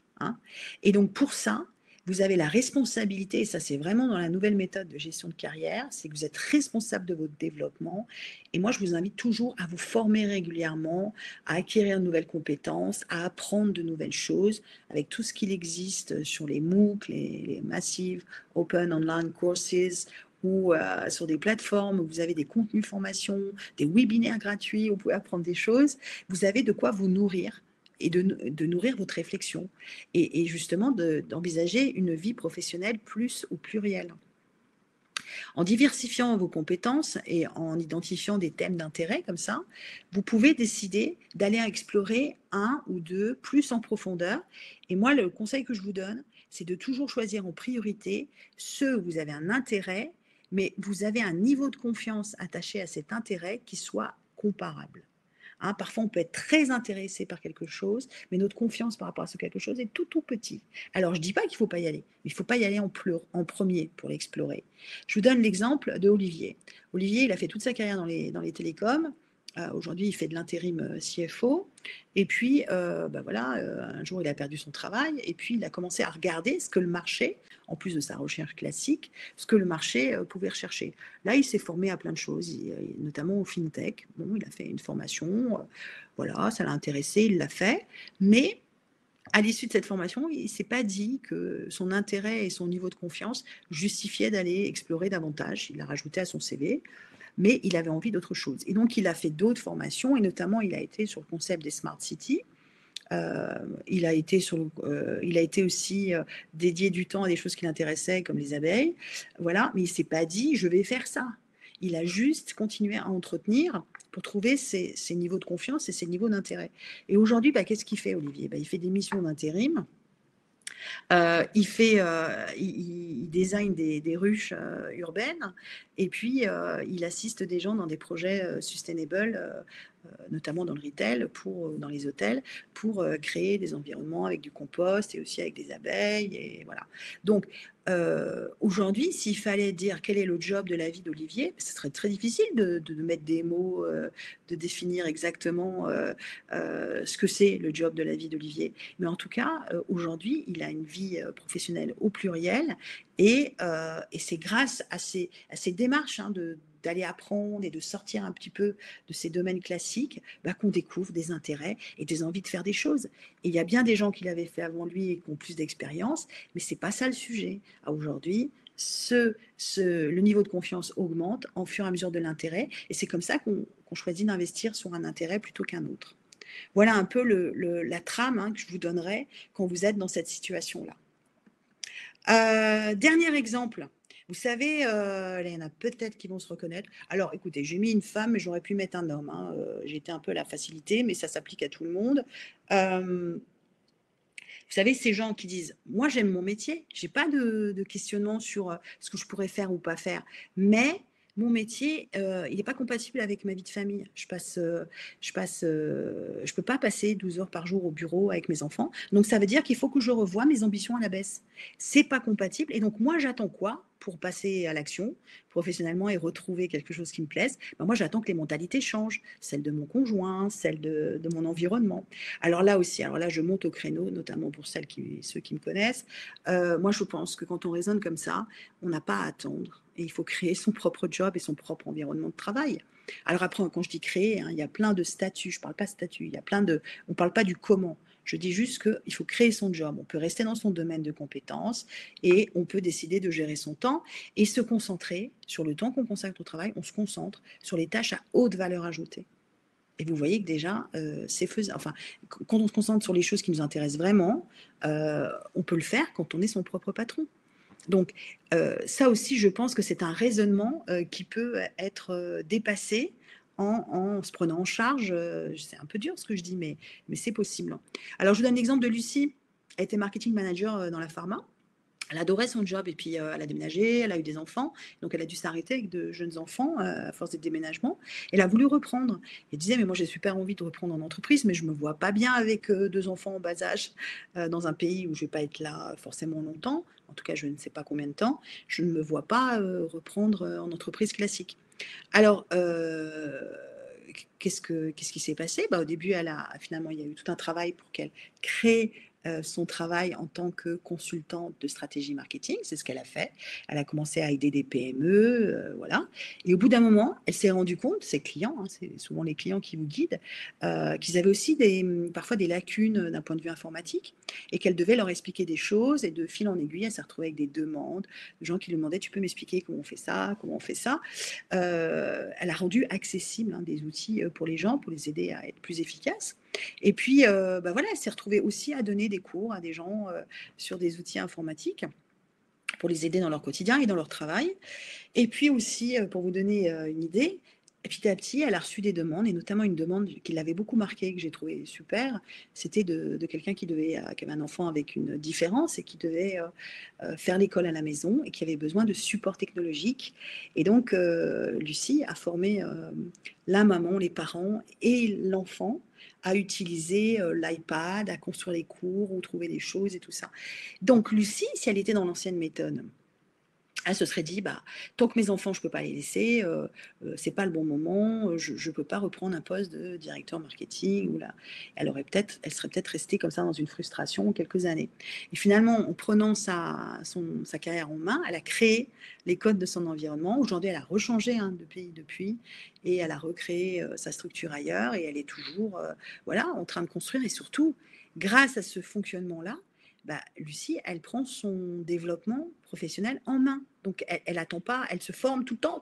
Et donc pour ça, vous avez la responsabilité, et ça c'est vraiment dans la nouvelle méthode de gestion de carrière, c'est que vous êtes responsable de votre développement. Et moi, je vous invite toujours à vous former régulièrement, à acquérir de nouvelles compétences, à apprendre de nouvelles choses, avec tout ce qu'il existe sur les MOOC, les Massive Open Online Courses, ou sur des plateformes où vous avez des contenus formation, des webinaires gratuits, où vous pouvez apprendre des choses. Vous avez de quoi vous nourrir et de nourrir votre réflexion et justement d'envisager une vie professionnelle plus ou plurielle. En diversifiant vos compétences et en identifiant des thèmes d'intérêt comme ça, vous pouvez décider d'aller explorer un ou deux plus en profondeur. Et moi, le conseil que je vous donne, c'est de toujours choisir en priorité ceux où vous avez un intérêt, mais vous avez un niveau de confiance attaché à cet intérêt qui soit comparable. Parfois, on peut être très intéressé par quelque chose, mais notre confiance par rapport à ce quelque chose est tout petit. Alors, je ne dis pas qu'il ne faut pas y aller, mais il ne faut pas y aller en premier pour l'explorer. Je vous donne l'exemple de Olivier. Olivier, il a fait toute sa carrière dans les télécoms. Aujourd'hui, il fait de l'intérim CFO. Et puis, un jour, il a perdu son travail. Et puis, il a commencé à regarder ce que le marché, en plus de sa recherche classique, ce que le marché pouvait rechercher. Là, il s'est formé à plein de choses, notamment au FinTech. Bon, il a fait une formation. Ça l'a intéressé, il l'a fait. Mais à l'issue de cette formation, il ne s'est pas dit que son intérêt et son niveau de confiance justifiaient d'aller explorer davantage. Il l'a rajouté à son CV. Mais il avait envie d'autre chose. Et donc, il a fait d'autres formations, et notamment, il a été sur le concept des Smart Cities. Il a été aussi dédié du temps à des choses qui l'intéressaient, comme les abeilles. Voilà, mais il ne s'est pas dit, je vais faire ça. Il a juste continué à entretenir pour trouver ses niveaux de confiance et ses niveaux d'intérêt. Et aujourd'hui, qu'est-ce qu'il fait, Olivier ? Il fait des missions d'intérim Il design des ruches urbaines et puis il assiste des gens dans des projets sustainable, notamment dans le retail, dans les hôtels, pour créer des environnements avec du compost et aussi avec des abeilles. Et voilà. Donc, aujourd'hui, s'il fallait dire quel est le job de la vie d'Olivier, ce serait très difficile de mettre des mots, de définir exactement ce que c'est le job de la vie d'Olivier. Mais en tout cas, aujourd'hui, il a une vie professionnelle au pluriel et c'est grâce à ces démarches d'aller apprendre et de sortir un petit peu de ces domaines classiques qu'on découvre des intérêts et des envies de faire des choses. Et il y a bien des gens qui l'avaient fait avant lui et qui ont plus d'expérience, mais ce n'est pas ça le sujet. Aujourd'hui, le niveau de confiance augmente au fur et à mesure de l'intérêt et c'est comme ça qu'on choisit d'investir sur un intérêt plutôt qu'un autre. Voilà un peu la trame que je vous donnerai quand vous êtes dans cette situation-là. Dernier exemple. Vous savez, il y en a peut-être qui vont se reconnaître. Alors, écoutez, j'ai mis une femme, mais j'aurais pu mettre un homme. J'ai été un peu à la facilité, mais ça s'applique à tout le monde. Vous savez, ces gens qui disent « Moi, j'aime mon métier. Je n'ai pas de questionnement sur ce que je pourrais faire ou pas faire. Mais mon métier, il n'est pas compatible avec ma vie de famille. Je peux pas passer 12 heures par jour au bureau avec mes enfants. Donc, ça veut dire qu'il faut que je revoie mes ambitions à la baisse. C'est pas compatible. Et donc, moi, j'attends quoi pour passer à l'action professionnellement et retrouver quelque chose qui me plaise? Moi, j'attends que les mentalités changent. Celle de mon conjoint, celle de mon environnement. Alors là aussi, je monte au créneau, notamment pour ceux qui me connaissent. Moi, je pense que quand on raisonne comme ça, on n'a pas à attendre. Et il faut créer son propre job et son propre environnement de travail. Alors après, quand je dis créer, il y a plein de statuts. Je ne parle pas de statut. On ne parle pas du comment. Je dis juste qu'il faut créer son job. On peut rester dans son domaine de compétences et on peut décider de gérer son temps et se concentrer sur le temps qu'on consacre au travail. On se concentre sur les tâches à haute valeur ajoutée. Et vous voyez que déjà, c'est faisable. Enfin, quand on se concentre sur les choses qui nous intéressent vraiment, on peut le faire quand on est son propre patron. Donc, ça aussi, je pense que c'est un raisonnement qui peut être dépassé en se prenant en charge. C'est un peu dur ce que je dis, mais c'est possible. Alors, je vous donne l'exemple de Lucie. Elle était marketing manager dans la pharma. Elle adorait son job et puis elle a déménagé, elle a eu des enfants, donc elle a dû s'arrêter avec de jeunes enfants à force de déménagement. Elle a voulu reprendre. Elle disait, mais moi j'ai super envie de reprendre en entreprise, mais je ne me vois pas bien avec 2 enfants en bas âge dans un pays où je ne vais pas être là forcément longtemps. En tout cas, je ne sais pas combien de temps. Je ne me vois pas reprendre en entreprise classique. Alors, qu'est-ce qui s'est passé? Au début, finalement, il y a eu tout un travail pour qu'elle crée son travail en tant que consultante de stratégie marketing. C'est ce qu'elle a fait. Elle a commencé à aider des PME, voilà. Et au bout d'un moment, elle s'est rendue compte, ses clients, c'est souvent les clients qui vous guident, qu'ils avaient aussi parfois des lacunes d'un point de vue informatique et qu'elle devait leur expliquer des choses. Et de fil en aiguille, elle s'est retrouvée avec des demandes de gens qui lui demandaient, tu peux m'expliquer comment on fait ça, comment on fait ça. Elle a rendu accessible des outils pour les gens, pour les aider à être plus efficaces. Et puis, voilà, elle s'est retrouvée aussi à donner des cours à des gens sur des outils informatiques pour les aider dans leur quotidien et dans leur travail. Et puis aussi, pour vous donner une idée, petit à petit, elle a reçu des demandes, et notamment une demande qui l'avait beaucoup marquée, que j'ai trouvée super. C'était de quelqu'un qui avait un enfant avec une différence et qui devait faire l'école à la maison et qui avait besoin de support technologique. Et donc, Lucie a formé la maman, les parents et l'enfant à utiliser l'iPad, à construire les cours ou trouver des choses et tout ça. Donc, Lucie, si elle était dans l'ancienne méthode, elle se serait dit, tant que mes enfants, je ne peux pas les laisser, c'est pas le bon moment, je ne peux pas reprendre un poste de directeur marketing. Elle serait peut-être restée comme ça dans une frustration quelques années. Et finalement, en prenant sa carrière en main, elle a créé les codes de son environnement. Aujourd'hui, elle a rechangé de pays depuis et elle a recréé sa structure ailleurs et elle est toujours en train de construire. Et surtout, grâce à ce fonctionnement-là, Lucie, elle prend son développement professionnel en main. Donc, elle n'attend pas, elle se forme tout le temps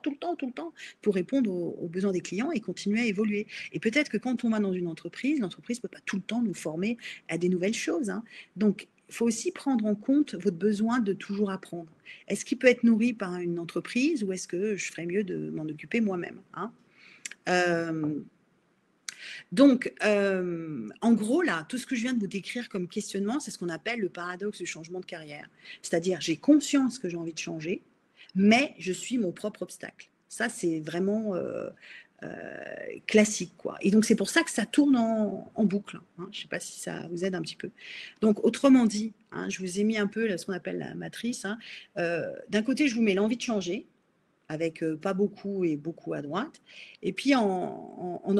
pour répondre aux besoins des clients et continuer à évoluer. Et peut-être que quand on va dans une entreprise, l'entreprise ne peut pas tout le temps nous former à des nouvelles choses. Donc, il faut aussi prendre en compte votre besoin de toujours apprendre. Est-ce qu'il peut être nourri par une entreprise ou est-ce que je ferais mieux de m'en occuper moi-même Donc, en gros, là, tout ce que je viens de vous décrire comme questionnement, c'est ce qu'on appelle le paradoxe du changement de carrière. C'est-à-dire, j'ai conscience que j'ai envie de changer, mais je suis mon propre obstacle. Ça, c'est vraiment classique, quoi. Et donc, c'est pour ça que ça tourne en boucle. Hein. Je ne sais pas si ça vous aide un petit peu. Donc, autrement dit, hein, je vous ai mis un peu là, ce qu'on appelle la matrice. Hein. D'un côté, je vous mets l'envie de changer, avec pas beaucoup et beaucoup à droite. Et puis en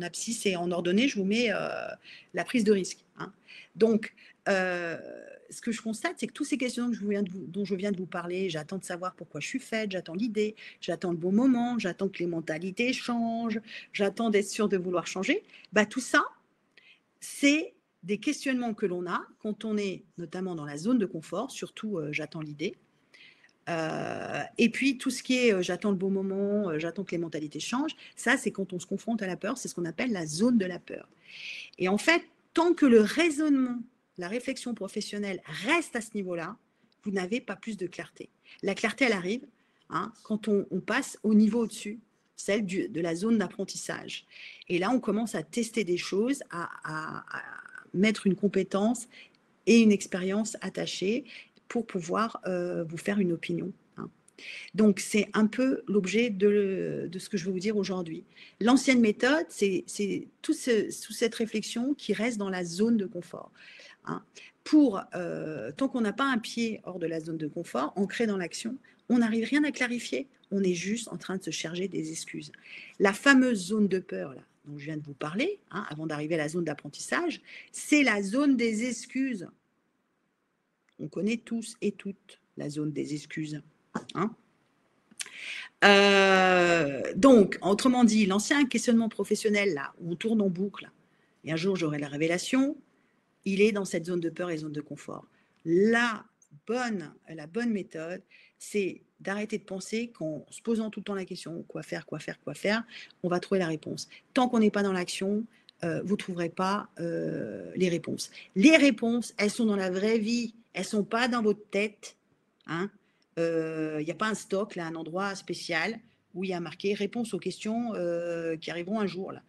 abscisse et en ordonnée, je vous mets la prise de risque. Hein. Donc, ce que je constate, c'est que tous ces questions dont je viens de vous parler, j'attends de savoir pourquoi je suis faite, j'attends l'idée, j'attends le bon moment, j'attends que les mentalités changent, j'attends d'être sûre de vouloir changer. Bah, tout ça, c'est des questionnements que l'on a quand on est notamment dans la zone de confort, surtout j'attends l'idée. Et puis tout ce qui est j'attends le bon moment, j'attends que les mentalités changent, ça c'est quand on se confronte à la peur, c'est ce qu'on appelle la zone de la peur. Et en fait, tant que le raisonnement, la réflexion professionnelle reste à ce niveau-là, vous n'avez pas plus de clarté. La clarté, elle arrive hein, quand on passe au niveau au-dessus, celle de la zone d'apprentissage. Et là, on commence à tester des choses, à mettre une compétence et une expérience attachée pour pouvoir vous faire une opinion. Hein. Donc, c'est un peu l'objet de ce que je veux vous dire aujourd'hui. L'ancienne méthode, c'est toute cette réflexion qui reste dans la zone de confort. Hein. Tant qu'on n'a pas un pied hors de la zone de confort, ancré dans l'action, on n'arrive rien à clarifier. On est juste en train de se charger des excuses. La fameuse zone de peur, là, dont je viens de vous parler, hein, avant d'arriver à la zone d'apprentissage, c'est la zone des excuses. On connaît tous et toutes la zone des excuses. Hein. Donc, autrement dit, l'ancien questionnement professionnel, là, où on tourne en boucle, et un jour j'aurai la révélation, il est dans cette zone de peur et zone de confort. La bonne méthode, c'est d'arrêter de penser qu'en se posant tout le temps la question quoi faire, on va trouver la réponse. Tant qu'on n'est pas dans l'action, vous ne trouverez pas les réponses. Les réponses, elles sont dans la vraie vie, elles ne sont pas dans votre tête. Hein. Il n'y a pas un stock, là, un endroit spécial où il y a marqué réponse aux questions qui arriveront un jour. Là.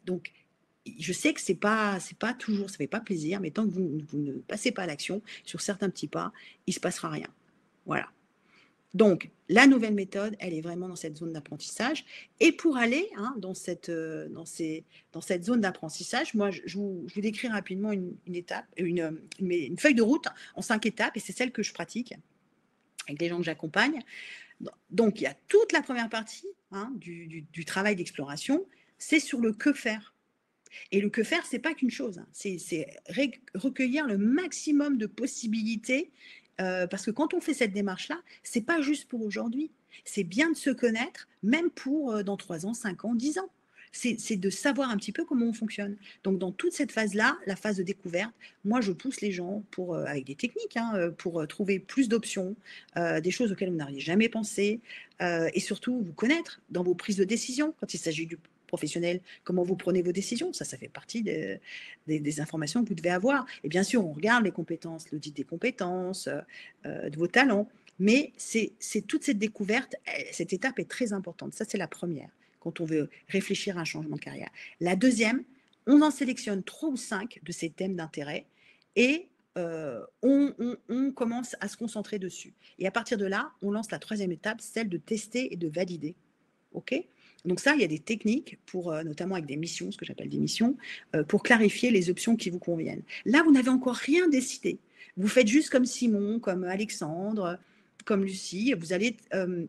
Donc, je sais que c'est pas toujours, ça fait pas plaisir, mais tant que vous ne passez pas à l'action sur certains petits pas, il se passera rien. Voilà. Donc, la nouvelle méthode, elle est vraiment dans cette zone d'apprentissage. Et pour aller hein, dans cette zone d'apprentissage, moi, je vous décris rapidement une feuille de route en 5 étapes, et c'est celle que je pratique avec les gens que j'accompagne. Donc, il y a toute la première partie hein, du travail d'exploration, c'est sur le que faire. Et le que faire, c'est pas qu'une chose, hein. C'est recueillir le maximum de possibilités, parce que quand on fait cette démarche-là, c'est pas juste pour aujourd'hui. C'est bien de se connaître, même pour dans 3 ans, 5 ans, 10 ans. C'est de savoir un petit peu comment on fonctionne. Donc, dans toute cette phase-là, la phase de découverte, moi, je pousse les gens avec des techniques hein, pour trouver plus d'options, des choses auxquelles vous n'auriez jamais pensé, et surtout vous connaître dans vos prises de décision quand il s'agit du professionnel, comment vous prenez vos décisions, ça fait partie des informations que vous devez avoir. Et bien sûr, on regarde les compétences, l'audit des compétences, de vos talents, mais c'est toute cette découverte, cette étape est très importante. Ça, c'est la première, quand on veut réfléchir à un changement de carrière. La deuxième, on en sélectionne 3 ou 5 de ces thèmes d'intérêt et on commence à se concentrer dessus. Et à partir de là, on lance la troisième étape, celle de tester et de valider. OK ? Donc ça, il y a des techniques, notamment avec des missions, ce que j'appelle des missions, pour clarifier les options qui vous conviennent. Là, vous n'avez encore rien décidé. Vous faites juste comme Simon, comme Alexandre, comme Lucie. Vous allez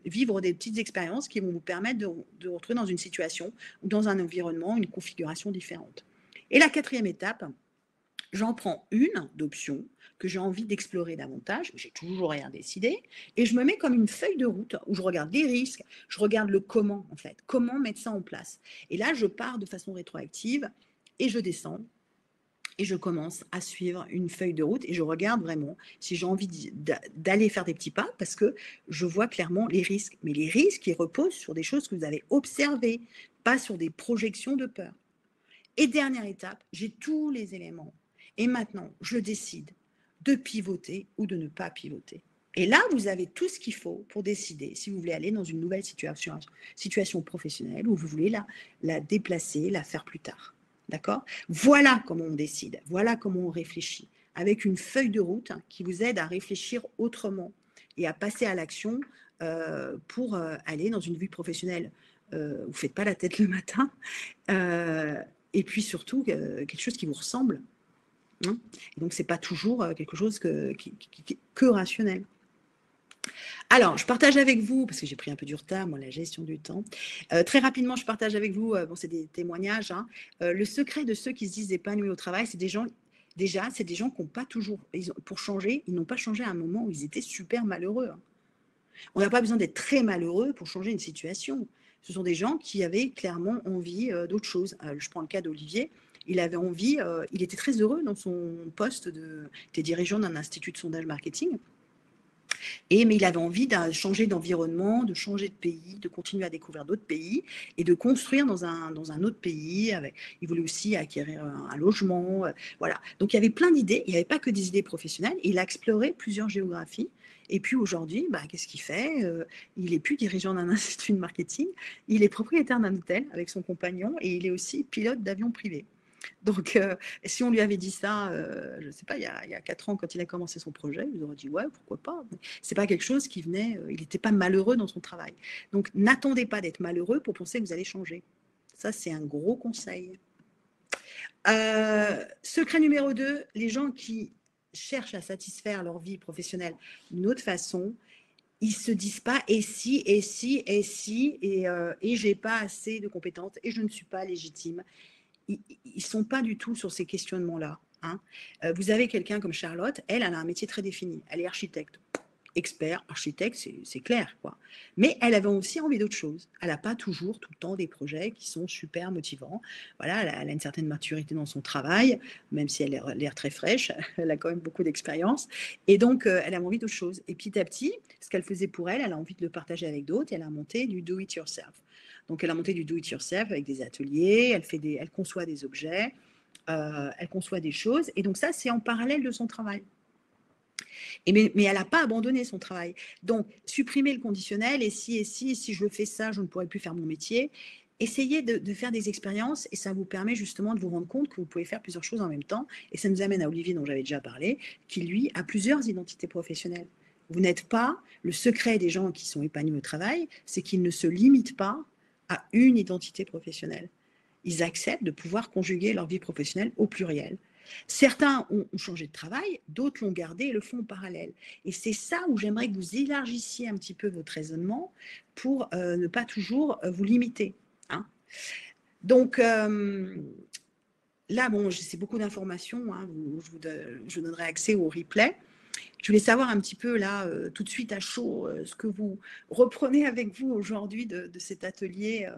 vivre des petites expériences qui vont vous permettre de vous retrouver dans une situation ou dans un environnement, une configuration différente. Et la quatrième étape, j'en prends une d'options que j'ai envie d'explorer davantage, j'ai toujours rien décidé, et je me mets comme une feuille de route où je regarde les risques, je regarde le comment en fait, comment mettre ça en place. Et là, je pars de façon rétroactive et je descends et je commence à suivre une feuille de route et je regarde vraiment si j'ai envie d'aller faire des petits pas parce que je vois clairement les risques. Mais les risques, ils reposent sur des choses que vous avez observées, pas sur des projections de peur. Et dernière étape, j'ai tous les éléments. Et maintenant, je décide de pivoter ou de ne pas pivoter. Et là, vous avez tout ce qu'il faut pour décider si vous voulez aller dans une nouvelle situation professionnelle ou vous voulez la déplacer, la faire plus tard. D'accord? Voilà comment on décide, voilà comment on réfléchit, avec une feuille de route qui vous aide à réfléchir autrement et à passer à l'action pour aller dans une vie professionnelle. Vous ne faites pas la tête le matin. Et puis surtout, quelque chose qui vous ressemble. Hein. Donc, ce n'est pas toujours quelque chose que rationnel. Alors, je partage avec vous, parce que j'ai pris un peu du retard, moi, la gestion du temps. Très rapidement, je partage avec vous, bon, c'est des témoignages. Hein. Le secret de ceux qui se disent épanouis au travail, c'est des gens, déjà, c'est des gens qui n'ont pas toujours, pour changer, ils n'ont pas changé à un moment où ils étaient super malheureux. Hein. On n'a pas besoin d'être très malheureux pour changer une situation. Ce sont des gens qui avaient clairement envie d'autre chose. Je prends le cas d'Olivier. Il avait envie, il était très heureux dans son poste de dirigeant d'un institut de sondage marketing. Mais il avait envie de changer d'environnement, de changer de pays, de continuer à découvrir d'autres pays et de construire dans un autre pays. Il voulait aussi acquérir un logement. Voilà. Donc il y avait plein d'idées. Il n'y avait pas que des idées professionnelles. Il a exploré plusieurs géographies. Et puis aujourd'hui, qu'est-ce qu'il fait? Il n'est plus dirigeant d'un institut de marketing. Il est propriétaire d'un hôtel avec son compagnon et il est aussi pilote d'avion privé. Donc, si on lui avait dit ça, je ne sais pas, il y a 4 ans, quand il a commencé son projet, il aurait dit ouais, pourquoi pas. Ce n'est pas quelque chose qui venait, il n'était pas malheureux dans son travail. Donc, n'attendez pas d'être malheureux pour penser que vous allez changer. Ça, c'est un gros conseil. Secret numéro 2, les gens qui cherchent à satisfaire leur vie professionnelle d'une autre façon, ils ne se disent pas et si, et si, et si, et je n'ai pas assez de compétences, et je ne suis pas légitime. Ils ne sont pas du tout sur ces questionnements-là. Hein. Vous avez quelqu'un comme Charlotte, elle a un métier très défini. Elle est architecte, expert, architecte, c'est clair, quoi. Mais elle avait aussi envie d'autre chose. Elle n'a pas toujours, tout le temps, des projets qui sont super motivants. Voilà, elle a une certaine maturité dans son travail, même si elle a l'air très fraîche, elle a quand même beaucoup d'expérience. Et donc, elle a envie d'autre chose. Et petit à petit, ce qu'elle faisait pour elle, elle a envie de le partager avec d'autres. Elle a monté du do-it-yourself. Donc, elle a monté du do-it-yourself avec des ateliers, elle conçoit des objets, elle conçoit des choses. Et donc, ça, c'est en parallèle de son travail. Mais elle n'a pas abandonné son travail. Donc, supprimer le conditionnel, et si je le fais ça, je ne pourrai plus faire mon métier. Essayez de faire des expériences et ça vous permet justement de vous rendre compte que vous pouvez faire plusieurs choses en même temps. Et ça nous amène à Olivier, dont j'avais déjà parlé, qui, lui, a plusieurs identités professionnelles. Vous n'êtes pas, le secret des gens qui sont épanouis au travail, c'est qu'ils ne se limitent pas à une identité professionnelle. Ils acceptent de pouvoir conjuguer leur vie professionnelle au pluriel. Certains ont changé de travail, d'autres l'ont gardé et le font en parallèle. Et c'est ça où j'aimerais que vous élargissiez un petit peu votre raisonnement pour ne pas toujours vous limiter. Hein. Donc, là, bon, c'est beaucoup d'informations. Hein, je vous donnerai accès au replay. Je voulais savoir un petit peu, là, tout de suite à chaud, ce que vous reprenez avec vous aujourd'hui de cet atelier.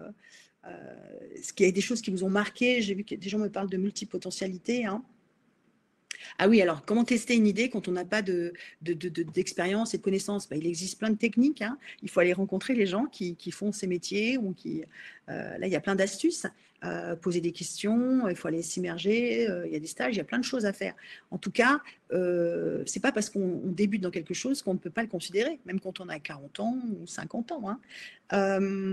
Est-ce qu'il y a des choses qui vous ont marqué? J'ai vu que des gens me parlent de multipotentialité. Hein. Ah oui, alors comment tester une idée quand on n'a pas d'expérience et de connaissances? Il existe plein de techniques. Hein. Il faut aller rencontrer les gens qui font ces métiers. Ou là, il y a plein d'astuces. Poser des questions, il faut aller s'immerger. Il y a des stages, il y a plein de choses à faire. En tout cas, ce n'est pas parce qu'on débute dans quelque chose qu'on ne peut pas le considérer, même quand on a 40 ans ou 50 ans. Hein.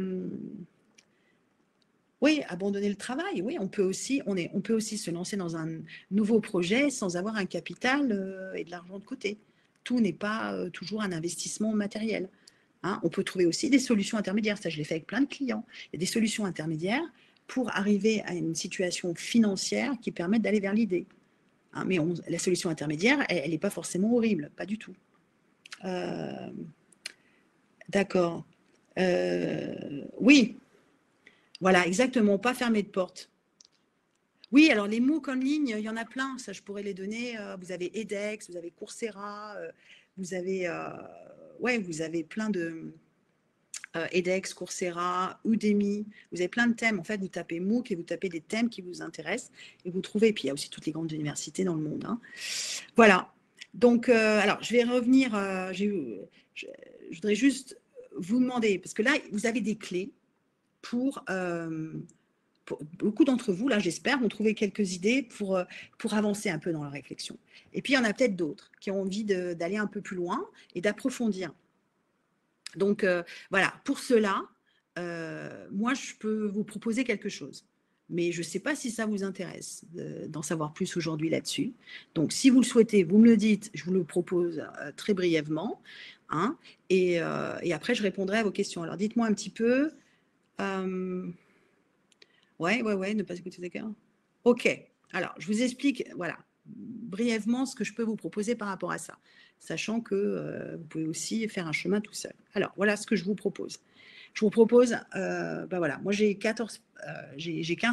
Oui, abandonner le travail. Oui, on peut aussi se lancer dans un nouveau projet sans avoir un capital et de l'argent de côté. Tout n'est pas toujours un investissement matériel. Hein. On peut trouver aussi des solutions intermédiaires. Ça, je l'ai fait avec plein de clients. Il y a des solutions intermédiaires pour arriver à une situation financière qui permette d'aller vers l'idée. Hein, mais la solution intermédiaire, elle n'est pas forcément horrible, pas du tout. D'accord. Oui, voilà, exactement, pas fermer de porte. Oui, alors les MOOC en ligne, il y en a plein, ça je pourrais les donner. Vous avez edX, vous avez Coursera, vous avez, vous avez plein de edX, Coursera, Udemy, vous avez plein de thèmes. En fait, vous tapez MOOC et vous tapez des thèmes qui vous intéressent et vous trouvez. Et puis il y a aussi toutes les grandes universités dans le monde. Hein. Voilà. Donc, alors je vais revenir. Je voudrais juste vous demander, parce que là, vous avez des clés pour beaucoup d'entre vous, là, j'espère, vont trouver quelques idées pour avancer un peu dans la réflexion. Et puis, il y en a peut-être d'autres qui ont envie d'aller un peu plus loin et d'approfondir. Donc, voilà, pour cela, moi, je peux vous proposer quelque chose. Mais je ne sais pas si ça vous intéresse d'en savoir plus aujourd'hui là-dessus. Donc, si vous le souhaitez, vous me le dites, je vous le propose très brièvement. Hein, et après, je répondrai à vos questions. Alors, dites-moi un petit peu. Ouais, ne pas écouter des cas. Ok, alors je vous explique, voilà, brièvement ce que je peux vous proposer par rapport à ça, sachant que vous pouvez aussi faire un chemin tout seul. Alors, voilà ce que je vous propose. Je vous propose, ben voilà, moi j'ai 15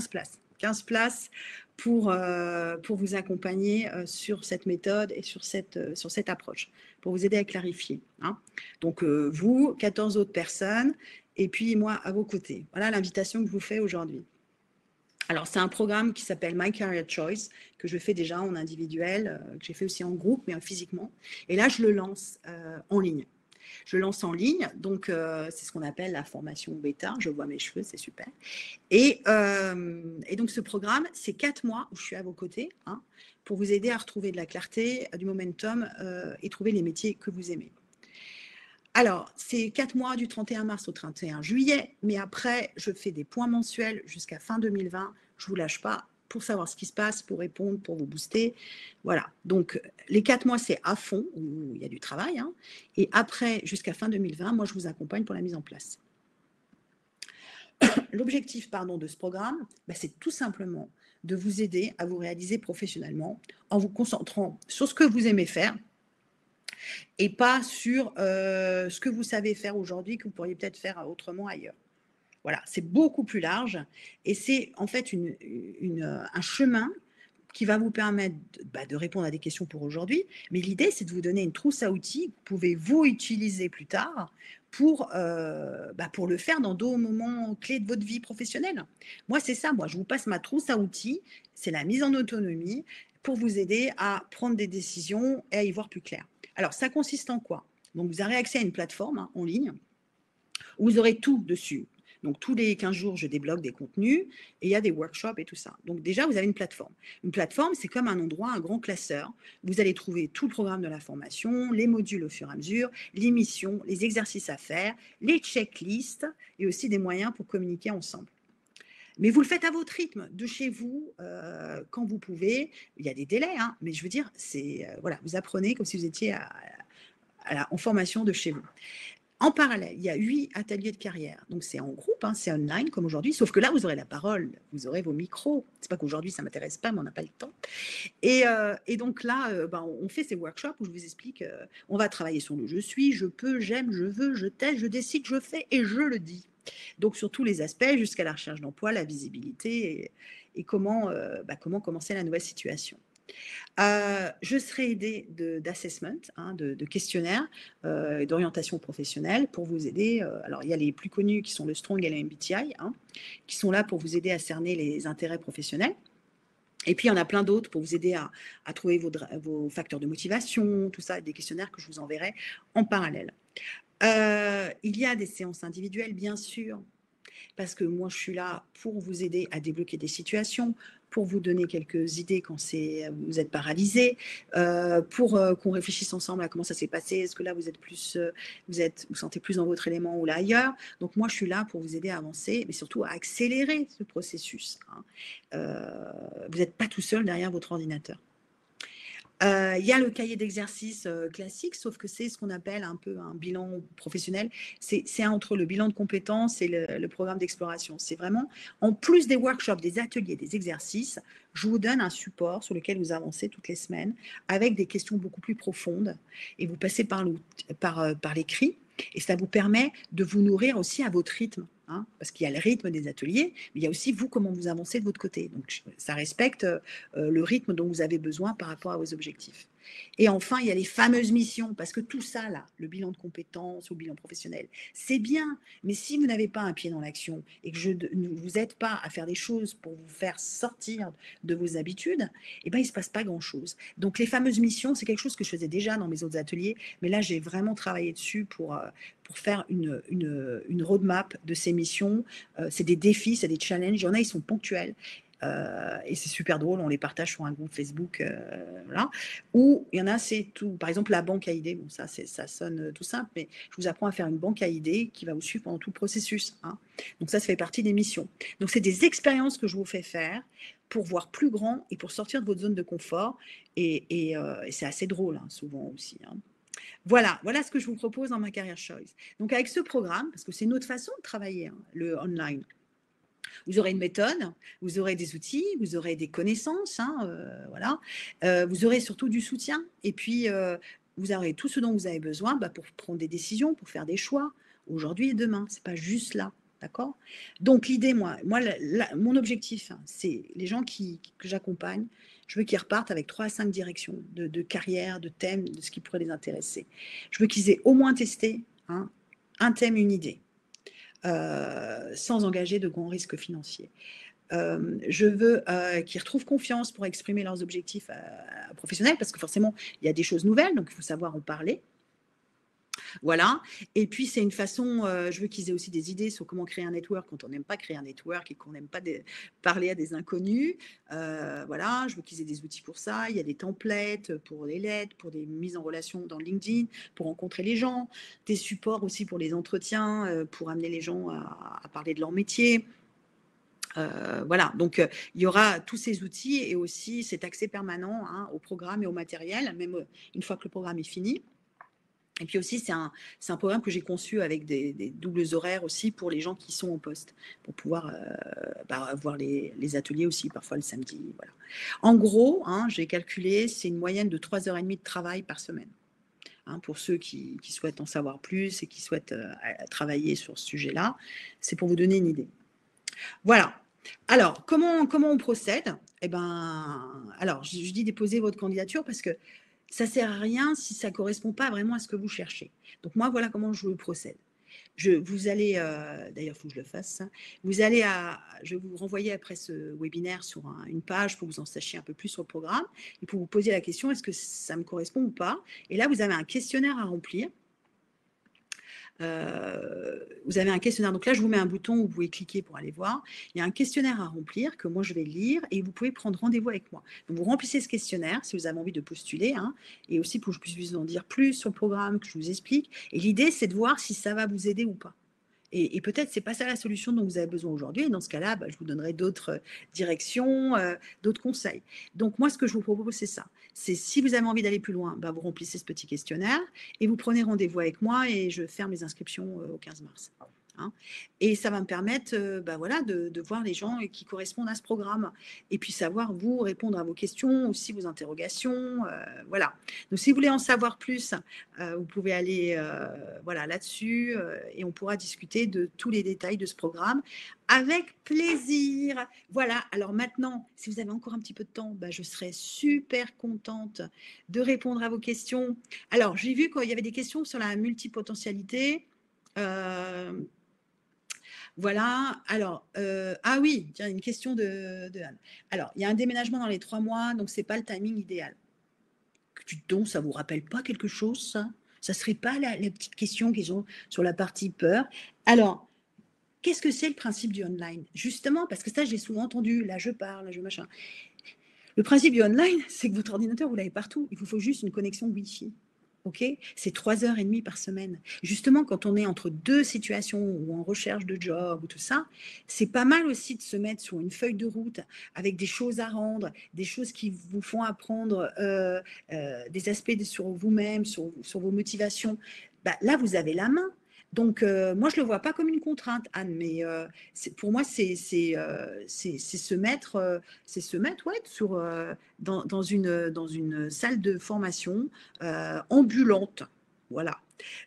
places. 15 places pour vous accompagner sur cette méthode et sur cette approche, pour vous aider à clarifier. Hein. Donc, vous, 14 autres personnes, et puis moi à vos côtés. Voilà l'invitation que je vous fais aujourd'hui. Alors, c'est un programme qui s'appelle My Career Choice, que je fais déjà en individuel, que j'ai fait aussi en groupe, mais physiquement. Et là, je le lance en ligne. Je le lance en ligne, donc c'est ce qu'on appelle la formation bêta. Je vois mes cheveux, c'est super. Et donc, ce programme, c'est 4 mois où je suis à vos côtés, hein, pour vous aider à retrouver de la clarté, du momentum et trouver les métiers que vous aimez. Alors, c'est 4 mois du 31 mars au 31 juillet, mais après, je fais des points mensuels jusqu'à fin 2020. Je ne vous lâche pas pour savoir ce qui se passe, pour répondre, pour vous booster. Voilà, donc les 4 mois, c'est à fond, où il y a du travail. Hein. Et après, jusqu'à fin 2020, moi, je vous accompagne pour la mise en place. L'objectif, de ce programme, c'est tout simplement de vous aider à vous réaliser professionnellement en vous concentrant sur ce que vous aimez faire, et pas sur ce que vous savez faire aujourd'hui, que vous pourriez peut-être faire autrement ailleurs. Voilà, c'est beaucoup plus large et c'est en fait un chemin qui va vous permettre de répondre à des questions pour aujourd'hui. Mais l'idée, c'est de vous donner une trousse à outils que vous pouvez vous utiliser plus tard pour le faire dans d'autres moments clés de votre vie professionnelle. Moi, c'est ça. Moi, je vous passe ma trousse à outils. C'est la mise en autonomie pour vous aider à prendre des décisions et à y voir plus clair. Alors, ça consiste en quoi? Donc, vous aurez accès à une plateforme en ligne où vous aurez tout dessus. Donc, tous les 15 jours, je débloque des contenus et il y a des workshops et tout ça. Donc, déjà, vous avez une plateforme. Une plateforme, c'est comme un endroit, un grand classeur. Vous allez trouver tout le programme de la formation, les modules au fur et à mesure, les missions, les exercices à faire, les checklists et aussi des moyens pour communiquer ensemble. Mais vous le faites à votre rythme, de chez vous, quand vous pouvez. Il y a des délais, hein, mais je veux dire, voilà, vous apprenez comme si vous étiez en formation de chez vous. En parallèle, il y a 8 ateliers de carrière. Donc, c'est en groupe, hein, c'est online comme aujourd'hui, sauf que là, vous aurez la parole, vous aurez vos micros. C'est pas qu'aujourd'hui, ça ne m'intéresse pas, mais on n'a pas le temps. Et donc là, on fait ces workshops où je vous explique, on va travailler sur le je suis, je peux, j'aime, je veux, je teste, je décide, je fais et je le dis. Donc, sur tous les aspects, jusqu'à la recherche d'emploi, la visibilité et comment commencer la nouvelle situation. Je serai aidée d'assessment, de questionnaires, d'orientation professionnelle pour vous aider. Alors, il y a les plus connus qui sont le Strong et le MBTI, qui sont là pour vous aider à cerner les intérêts professionnels. Et puis, il y en a plein d'autres pour vous aider à trouver vos facteurs de motivation, tout ça, des questionnaires que je vous enverrai en parallèle. Il y a des séances individuelles, bien sûr, parce que moi, je suis là pour vous aider à débloquer des situations, pour vous donner quelques idées quand vous êtes paralysé, pour qu'on réfléchisse ensemble à comment ça s'est passé. Est-ce que là, vous êtes plus, vous sentez plus dans votre élément ou là ailleurs? Donc, moi, je suis là pour vous aider à avancer, mais surtout à accélérer ce processus. Vous n'êtes pas tout seul derrière votre ordinateur. Il y a le cahier d'exercice classique, sauf que c'est ce qu'on appelle un peu un bilan professionnel. C'est entre le bilan de compétences et le programme d'exploration. C'est vraiment, en plus des workshops, des ateliers, des exercices, je vous donne un support sur lequel vous avancez toutes les semaines avec des questions beaucoup plus profondes et vous passez par l'écrit et ça vous permet de vous nourrir aussi à votre rythme. Parce qu'il y a le rythme des ateliers, mais il y a aussi vous, comment vous avancez de votre côté. Donc, ça respecte le rythme dont vous avez besoin par rapport à vos objectifs. Et enfin, il y a les fameuses missions, parce que tout ça, là, le bilan de compétences ou le bilan professionnel, c'est bien, mais si vous n'avez pas un pied dans l'action et que je ne vous aide pas à faire des choses pour vous faire sortir de vos habitudes, il ne se passe pas grand-chose. Donc, les fameuses missions, c'est quelque chose que je faisais déjà dans mes autres ateliers, mais là, j'ai vraiment travaillé dessus pour pour faire une roadmap de ces missions. C'est des défis, c'est des challenges. Il y en a, ils sont ponctuels. Et c'est super drôle, on les partage sur un groupe Facebook, là. Ou il y en a, c'est tout. Par exemple, la banque à idées, bon, ça sonne tout simple, mais je vous apprends à faire une banque à idées qui va vous suivre pendant tout le processus, hein. Donc ça fait partie des missions. Donc c'est des expériences que je vous fais faire pour voir plus grand et pour sortir de votre zone de confort. Et c'est assez drôle, hein, souvent aussi, hein. Voilà ce que je vous propose dans ma Career Choice. Donc avec ce programme, parce que c'est une autre façon de travailler, hein, le online. Vous aurez une méthode, vous aurez des outils, vous aurez des connaissances, hein, voilà. Vous aurez surtout du soutien. Et puis, vous aurez tout ce dont vous avez besoin pour prendre des décisions, pour faire des choix, aujourd'hui et demain. Ce n'est pas juste là. D'accord. Donc, l'idée, mon objectif, hein, c'est les gens que j'accompagne, je veux qu'ils repartent avec 3 à 5 directions de carrière, de thèmes, de ce qui pourrait les intéresser. Je veux qu'ils aient au moins testé, hein, un thème, une idée. Sans engager de grands risques financiers. Je veux qu'ils retrouvent confiance pour exprimer leurs objectifs professionnels, parce que forcément, il y a des choses nouvelles, donc il faut savoir en parler. Voilà. Et puis, c'est une façon, je veux qu'ils aient aussi des idées sur comment créer un network quand on n'aime pas créer un network et qu'on n'aime pas parler à des inconnus. Voilà, je veux qu'ils aient des outils pour ça. Il y a des templates pour les lettres, pour des mises en relation dans LinkedIn, pour rencontrer les gens, des supports aussi pour les entretiens, pour amener les gens à parler de leur métier. Voilà, donc il y aura tous ces outils et aussi cet accès permanent, hein, au programme et au matériel, même une fois que le programme est fini. Et puis aussi, c'est un programme que j'ai conçu avec des doubles horaires aussi pour les gens qui sont en poste, pour pouvoir voir les ateliers aussi, parfois le samedi. Voilà. En gros, hein, j'ai calculé, c'est une moyenne de 3h30 de travail par semaine. Hein, pour ceux qui souhaitent en savoir plus et qui souhaitent travailler sur ce sujet-là, c'est pour vous donner une idée. Voilà. Alors, comment on procède? Eh ben, alors, je dis déposer votre candidature parce que ça ne sert à rien si ça ne correspond pas vraiment à ce que vous cherchez. Donc, moi, voilà comment je procède. Vous allez, d'ailleurs, il faut que je le fasse, ça. Je vais vous renvoyer après ce webinaire sur une page pour que vous en sachiez un peu plus sur le programme et pour vous poser la question, est-ce que ça me correspond ou pas? Et là, vous avez un questionnaire à remplir. Vous avez un questionnaire. Donc là, je vous mets un bouton où vous pouvez cliquer pour aller voir. Il y a un questionnaire à remplir que moi, je vais lire et vous pouvez prendre rendez-vous avec moi. Donc, vous remplissez ce questionnaire si vous avez envie de postuler, hein, et aussi pour que je puisse vous en dire plus sur le programme, que je vous explique. Et l'idée, c'est de voir si ça va vous aider ou pas. Et peut-être ce n'est pas ça la solution dont vous avez besoin aujourd'hui. Et dans ce cas-là, je vous donnerai d'autres directions, d'autres conseils. Donc, moi, ce que je vous propose, c'est ça. C'est si vous avez envie d'aller plus loin, vous remplissez ce petit questionnaire et vous prenez rendez-vous avec moi et je ferme les inscriptions au 15 mars. Hein. Et ça va me permettre voilà, de voir les gens qui correspondent à ce programme et puis savoir vous répondre à vos questions, aussi vos interrogations. Voilà. Donc, si vous voulez en savoir plus, vous pouvez aller voilà, là-dessus et on pourra discuter de tous les détails de ce programme avec plaisir. Voilà, alors maintenant, si vous avez encore un petit peu de temps, je serai super contente de répondre à vos questions. Alors, j'ai vu qu'il y avait des questions sur la multipotentialité. Voilà, alors, ah oui, tiens, une question de Anne. Alors, il y a un déménagement dans les 3 mois, donc ce n'est pas le timing idéal. Donc, ça ne vous rappelle pas quelque chose, ça? Ça ne serait pas les petites questions qu'ils ont sur la partie peur? Alors, qu'est-ce que c'est le principe du online? Justement, parce que ça, j'ai souvent entendu, là je parle, là je machin. Le principe du online, c'est que votre ordinateur, vous l'avez partout. Il vous faut juste une connexion Wi-Fi. Ok, c'est 3h30 par semaine. Justement, quand on est entre deux situations ou en recherche de job ou tout ça, c'est pas mal aussi de se mettre sur une feuille de route avec des choses à rendre, des choses qui vous font apprendre des aspects sur vous-même, sur vos motivations. Là, vous avez la main. Donc, moi, je ne le vois pas comme une contrainte, Anne, mais pour moi, c'est se mettre, ouais, dans une salle de formation ambulante. Voilà.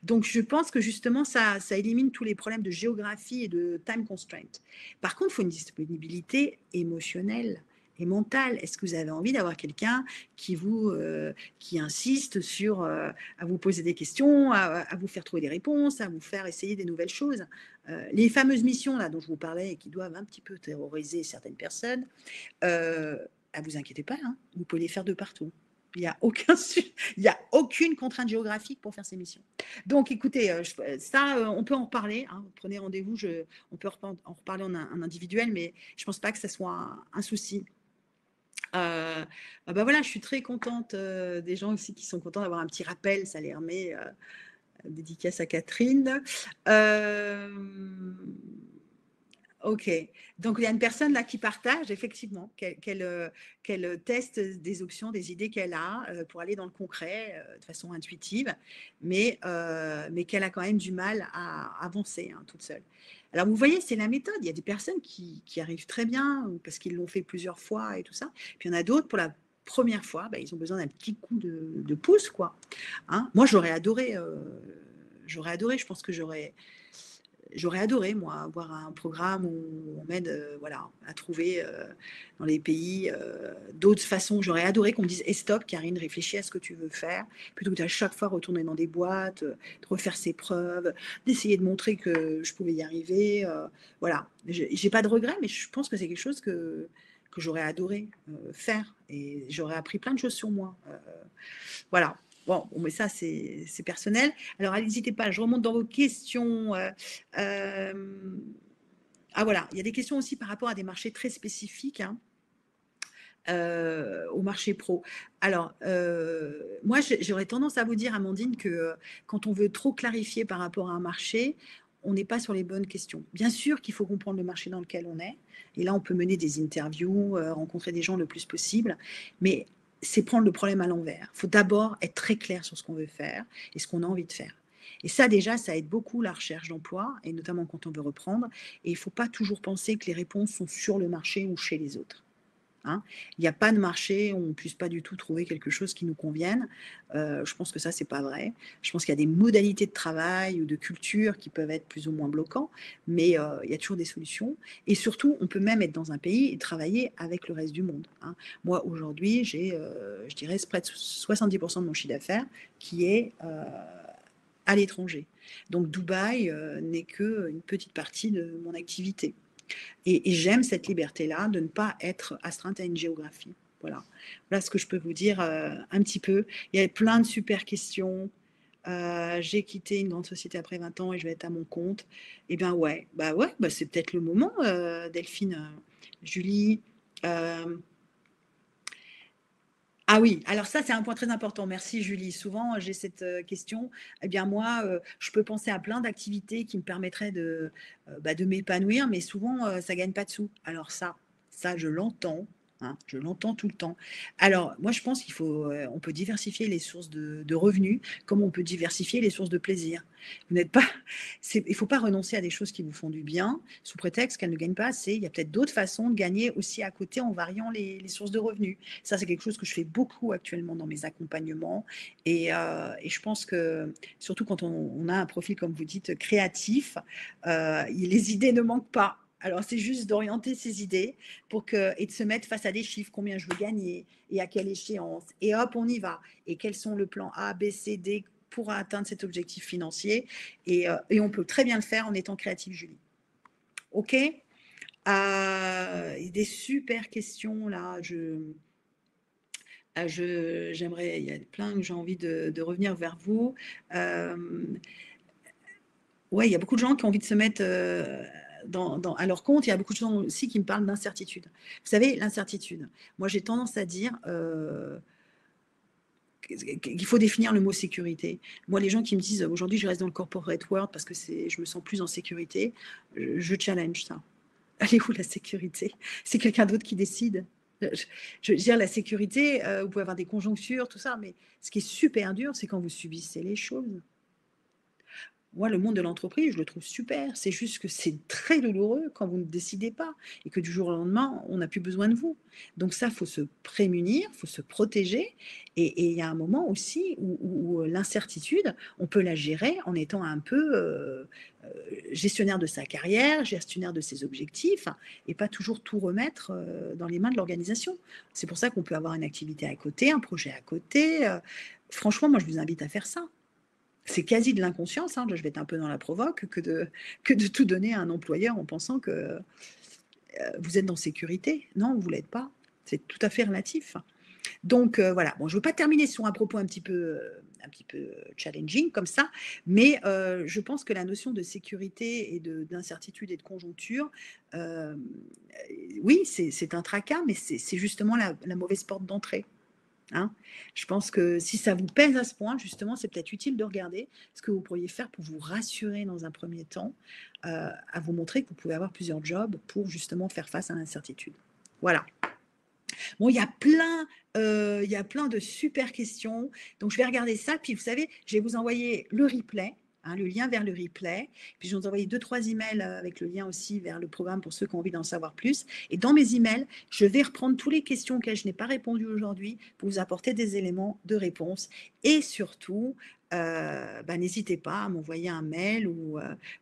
Donc, je pense que justement, ça élimine tous les problèmes de géographie et de time constraint. Par contre, il faut une disponibilité émotionnelle et mentale. Est-ce que vous avez envie d'avoir quelqu'un qui insiste sur à vous poser des questions, à vous faire trouver des réponses, à vous faire essayer des nouvelles choses? Les fameuses missions là dont je vous parlais et qui doivent un petit peu terroriser certaines personnes, vous inquiétez pas, hein, vous pouvez les faire de partout. Il n'y a aucun, il y a aucune contrainte géographique pour faire ces missions. Donc, écoutez, ça, on peut en reparler. Hein, prenez rendez-vous. On peut en reparler en individuel, mais je ne pense pas que ce soit un souci. Bah voilà, je suis très contente des gens aussi qui sont contents d'avoir un petit rappel. Ça les remet. Dédicace à Catherine. Ok, donc il y a une personne là qui partage effectivement qu'elle teste des options, des idées qu'elle a pour aller dans le concret de façon intuitive, mais qu'elle a quand même du mal à avancer toute seule. Alors vous voyez, c'est la méthode. Il y a des personnes qui arrivent très bien parce qu'ils l'ont fait plusieurs fois et tout ça. Puis il y en a d'autres pour la première fois, bah, ils ont besoin d'un petit coup de pouce, quoi. Hein, moi, j'aurais adoré, je pense que j'aurais adoré, moi, avoir un programme où on m'aide voilà, à trouver dans les pays d'autres façons. J'aurais adoré qu'on me dise stop, Karine, réfléchis à ce que tu veux faire, plutôt que d'à chaque fois retourner dans des boîtes, de refaire ses preuves, d'essayer de montrer que je pouvais y arriver. Voilà, j'ai pas de regrets, mais je pense que c'est quelque chose que j'aurais adoré faire et j'aurais appris plein de choses sur moi. Voilà. Bon, mais ça, c'est personnel. Alors, n'hésitez pas, je remonte dans vos questions. Ah, voilà, il y a des questions aussi par rapport à des marchés très spécifiques, hein, au marché pro. Alors, moi, j'aurais tendance à vous dire, Amandine, que quand on veut trop clarifier par rapport à un marché, on n'est pas sur les bonnes questions. Bien sûr qu'il faut comprendre le marché dans lequel on est. Et là, on peut mener des interviews, rencontrer des gens le plus possible. Mais c'est prendre le problème à l'envers. Il faut d'abord être très clair sur ce qu'on veut faire et ce qu'on a envie de faire. Et ça, déjà, ça aide beaucoup la recherche d'emploi, et notamment quand on veut reprendre. Et il ne faut pas toujours penser que les réponses sont sur le marché ou chez les autres. Hein. Il n'y a pas de marché où on ne puisse pas du tout trouver quelque chose qui nous convienne. Je pense que ça, c'est pas vrai. Je pense qu'il y a des modalités de travail ou de culture qui peuvent être plus ou moins bloquants, mais il y a toujours des solutions. Et surtout, on peut même être dans un pays et travailler avec le reste du monde. Hein. Moi, aujourd'hui, j'ai, je dirais, près de 70% de mon chiffre d'affaires qui est à l'étranger. Donc, Dubaï n'est qu'une petite partie de mon activité. Et j'aime cette liberté-là de ne pas être astreinte à une géographie. Voilà, voilà ce que je peux vous dire un petit peu. Il y a plein de super questions. J'ai quitté une grande société après 20 ans et je vais être à mon compte. Eh bien ouais, c'est peut-être le moment, Delphine, Julie. Ah oui, alors ça, c'est un point très important. Merci Julie. Souvent, j'ai cette question. Eh bien, moi, je peux penser à plein d'activités qui me permettraient de m'épanouir, mais souvent, ça ne gagne pas de sous. Alors ça, je l'entends. Hein, je l'entends tout le temps. Alors, moi, je pense on peut diversifier les sources de revenus, comme on peut diversifier les sources de plaisir. Vous n'êtes pas, il ne faut pas renoncer à des choses qui vous font du bien, sous prétexte qu'elles ne gagnent pas assez. Il y a peut-être d'autres façons de gagner aussi à côté en variant les sources de revenus. Ça, c'est quelque chose que je fais beaucoup actuellement dans mes accompagnements. Et je pense que, surtout quand on a un profil, comme vous dites, créatif, les idées ne manquent pas. Alors, c'est juste d'orienter ses idées et de se mettre face à des chiffres, combien je veux gagner et à quelle échéance. Et hop, on y va. Et quels sont le plan A, B, C, D pour atteindre cet objectif financier. Et on peut très bien le faire en étant créatif, Julie. OK, des super questions là. J'aimerais, il y a plein que j'ai envie de revenir vers vous. Ouais, il y a beaucoup de gens qui ont envie de se mettre à leur compte. Il y a beaucoup de gens aussi qui me parlent d'incertitude. Vous savez, l'incertitude, moi j'ai tendance à dire qu'il faut définir le mot sécurité. Moi, les gens qui me disent aujourd'hui je reste dans le corporate world parce que je me sens plus en sécurité, je challenge ça. Elle est où la sécurité? C'est quelqu'un d'autre qui décide. Je veux dire, la sécurité, vous pouvez avoir des conjonctures, tout ça, mais ce qui est super dur, c'est quand vous subissez les choses. Moi, le monde de l'entreprise, je le trouve super. C'est juste que c'est très douloureux quand vous ne décidez pas et que du jour au lendemain, on n'a plus besoin de vous. Donc ça, il faut se prémunir, il faut se protéger. Et il y a un moment aussi où l'incertitude, on peut la gérer en étant un peu gestionnaire de sa carrière, gestionnaire de ses objectifs, et pas toujours tout remettre dans les mains de l'organisation. C'est pour ça qu'on peut avoir une activité à côté, un projet à côté. Franchement, moi, je vous invite à faire ça. C'est quasi de l'inconscience, hein, je vais être un peu dans la provoque, que de tout donner à un employeur en pensant que vous êtes dans sécurité. Non, vous ne l'êtes pas. C'est tout à fait relatif. Donc voilà, bon, je ne veux pas terminer sur un propos un petit peu challenging comme ça, mais je pense que la notion de sécurité et d'incertitude et de conjoncture, euh, oui, c'est un tracas, mais c'est justement la mauvaise porte d'entrée. Hein. Je pense que si ça vous pèse à ce point, justement, c'est peut-être utile de regarder ce que vous pourriez faire pour vous rassurer dans un premier temps, à vous montrer que vous pouvez avoir plusieurs jobs pour justement faire face à l'incertitude. Voilà. Bon, il y a plein de super questions. Donc, je vais regarder ça. Puis, vous savez, je vais vous envoyer le replay, hein, le lien vers le replay. Puis, je vais vous envoyer 2-3 emails avec le lien aussi vers le programme pour ceux qui ont envie d'en savoir plus. Et dans mes emails, je vais reprendre toutes les questions auxquelles je n'ai pas répondu aujourd'hui pour vous apporter des éléments de réponse. Et surtout, n'hésitez pas à m'envoyer un mail ou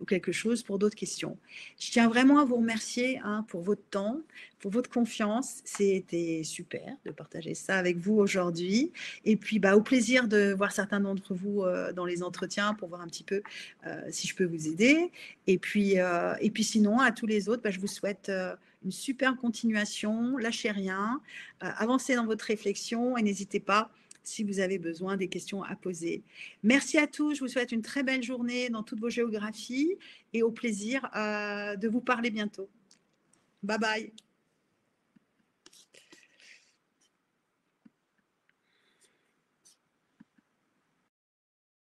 quelque chose pour d'autres questions. Je tiens vraiment à vous remercier pour votre temps, pour votre confiance. C'était super de partager ça avec vous aujourd'hui. Et puis, au plaisir de voir certains d'entre vous dans les entretiens pour voir un petit peu si je peux vous aider. Et puis sinon, à tous les autres, je vous souhaite une super continuation. Lâchez rien. Avancez dans votre réflexion et n'hésitez pas si vous avez besoin des questions à poser. Merci à tous. Je vous souhaite une très belle journée dans toutes vos géographies et au plaisir de vous parler bientôt. Bye bye.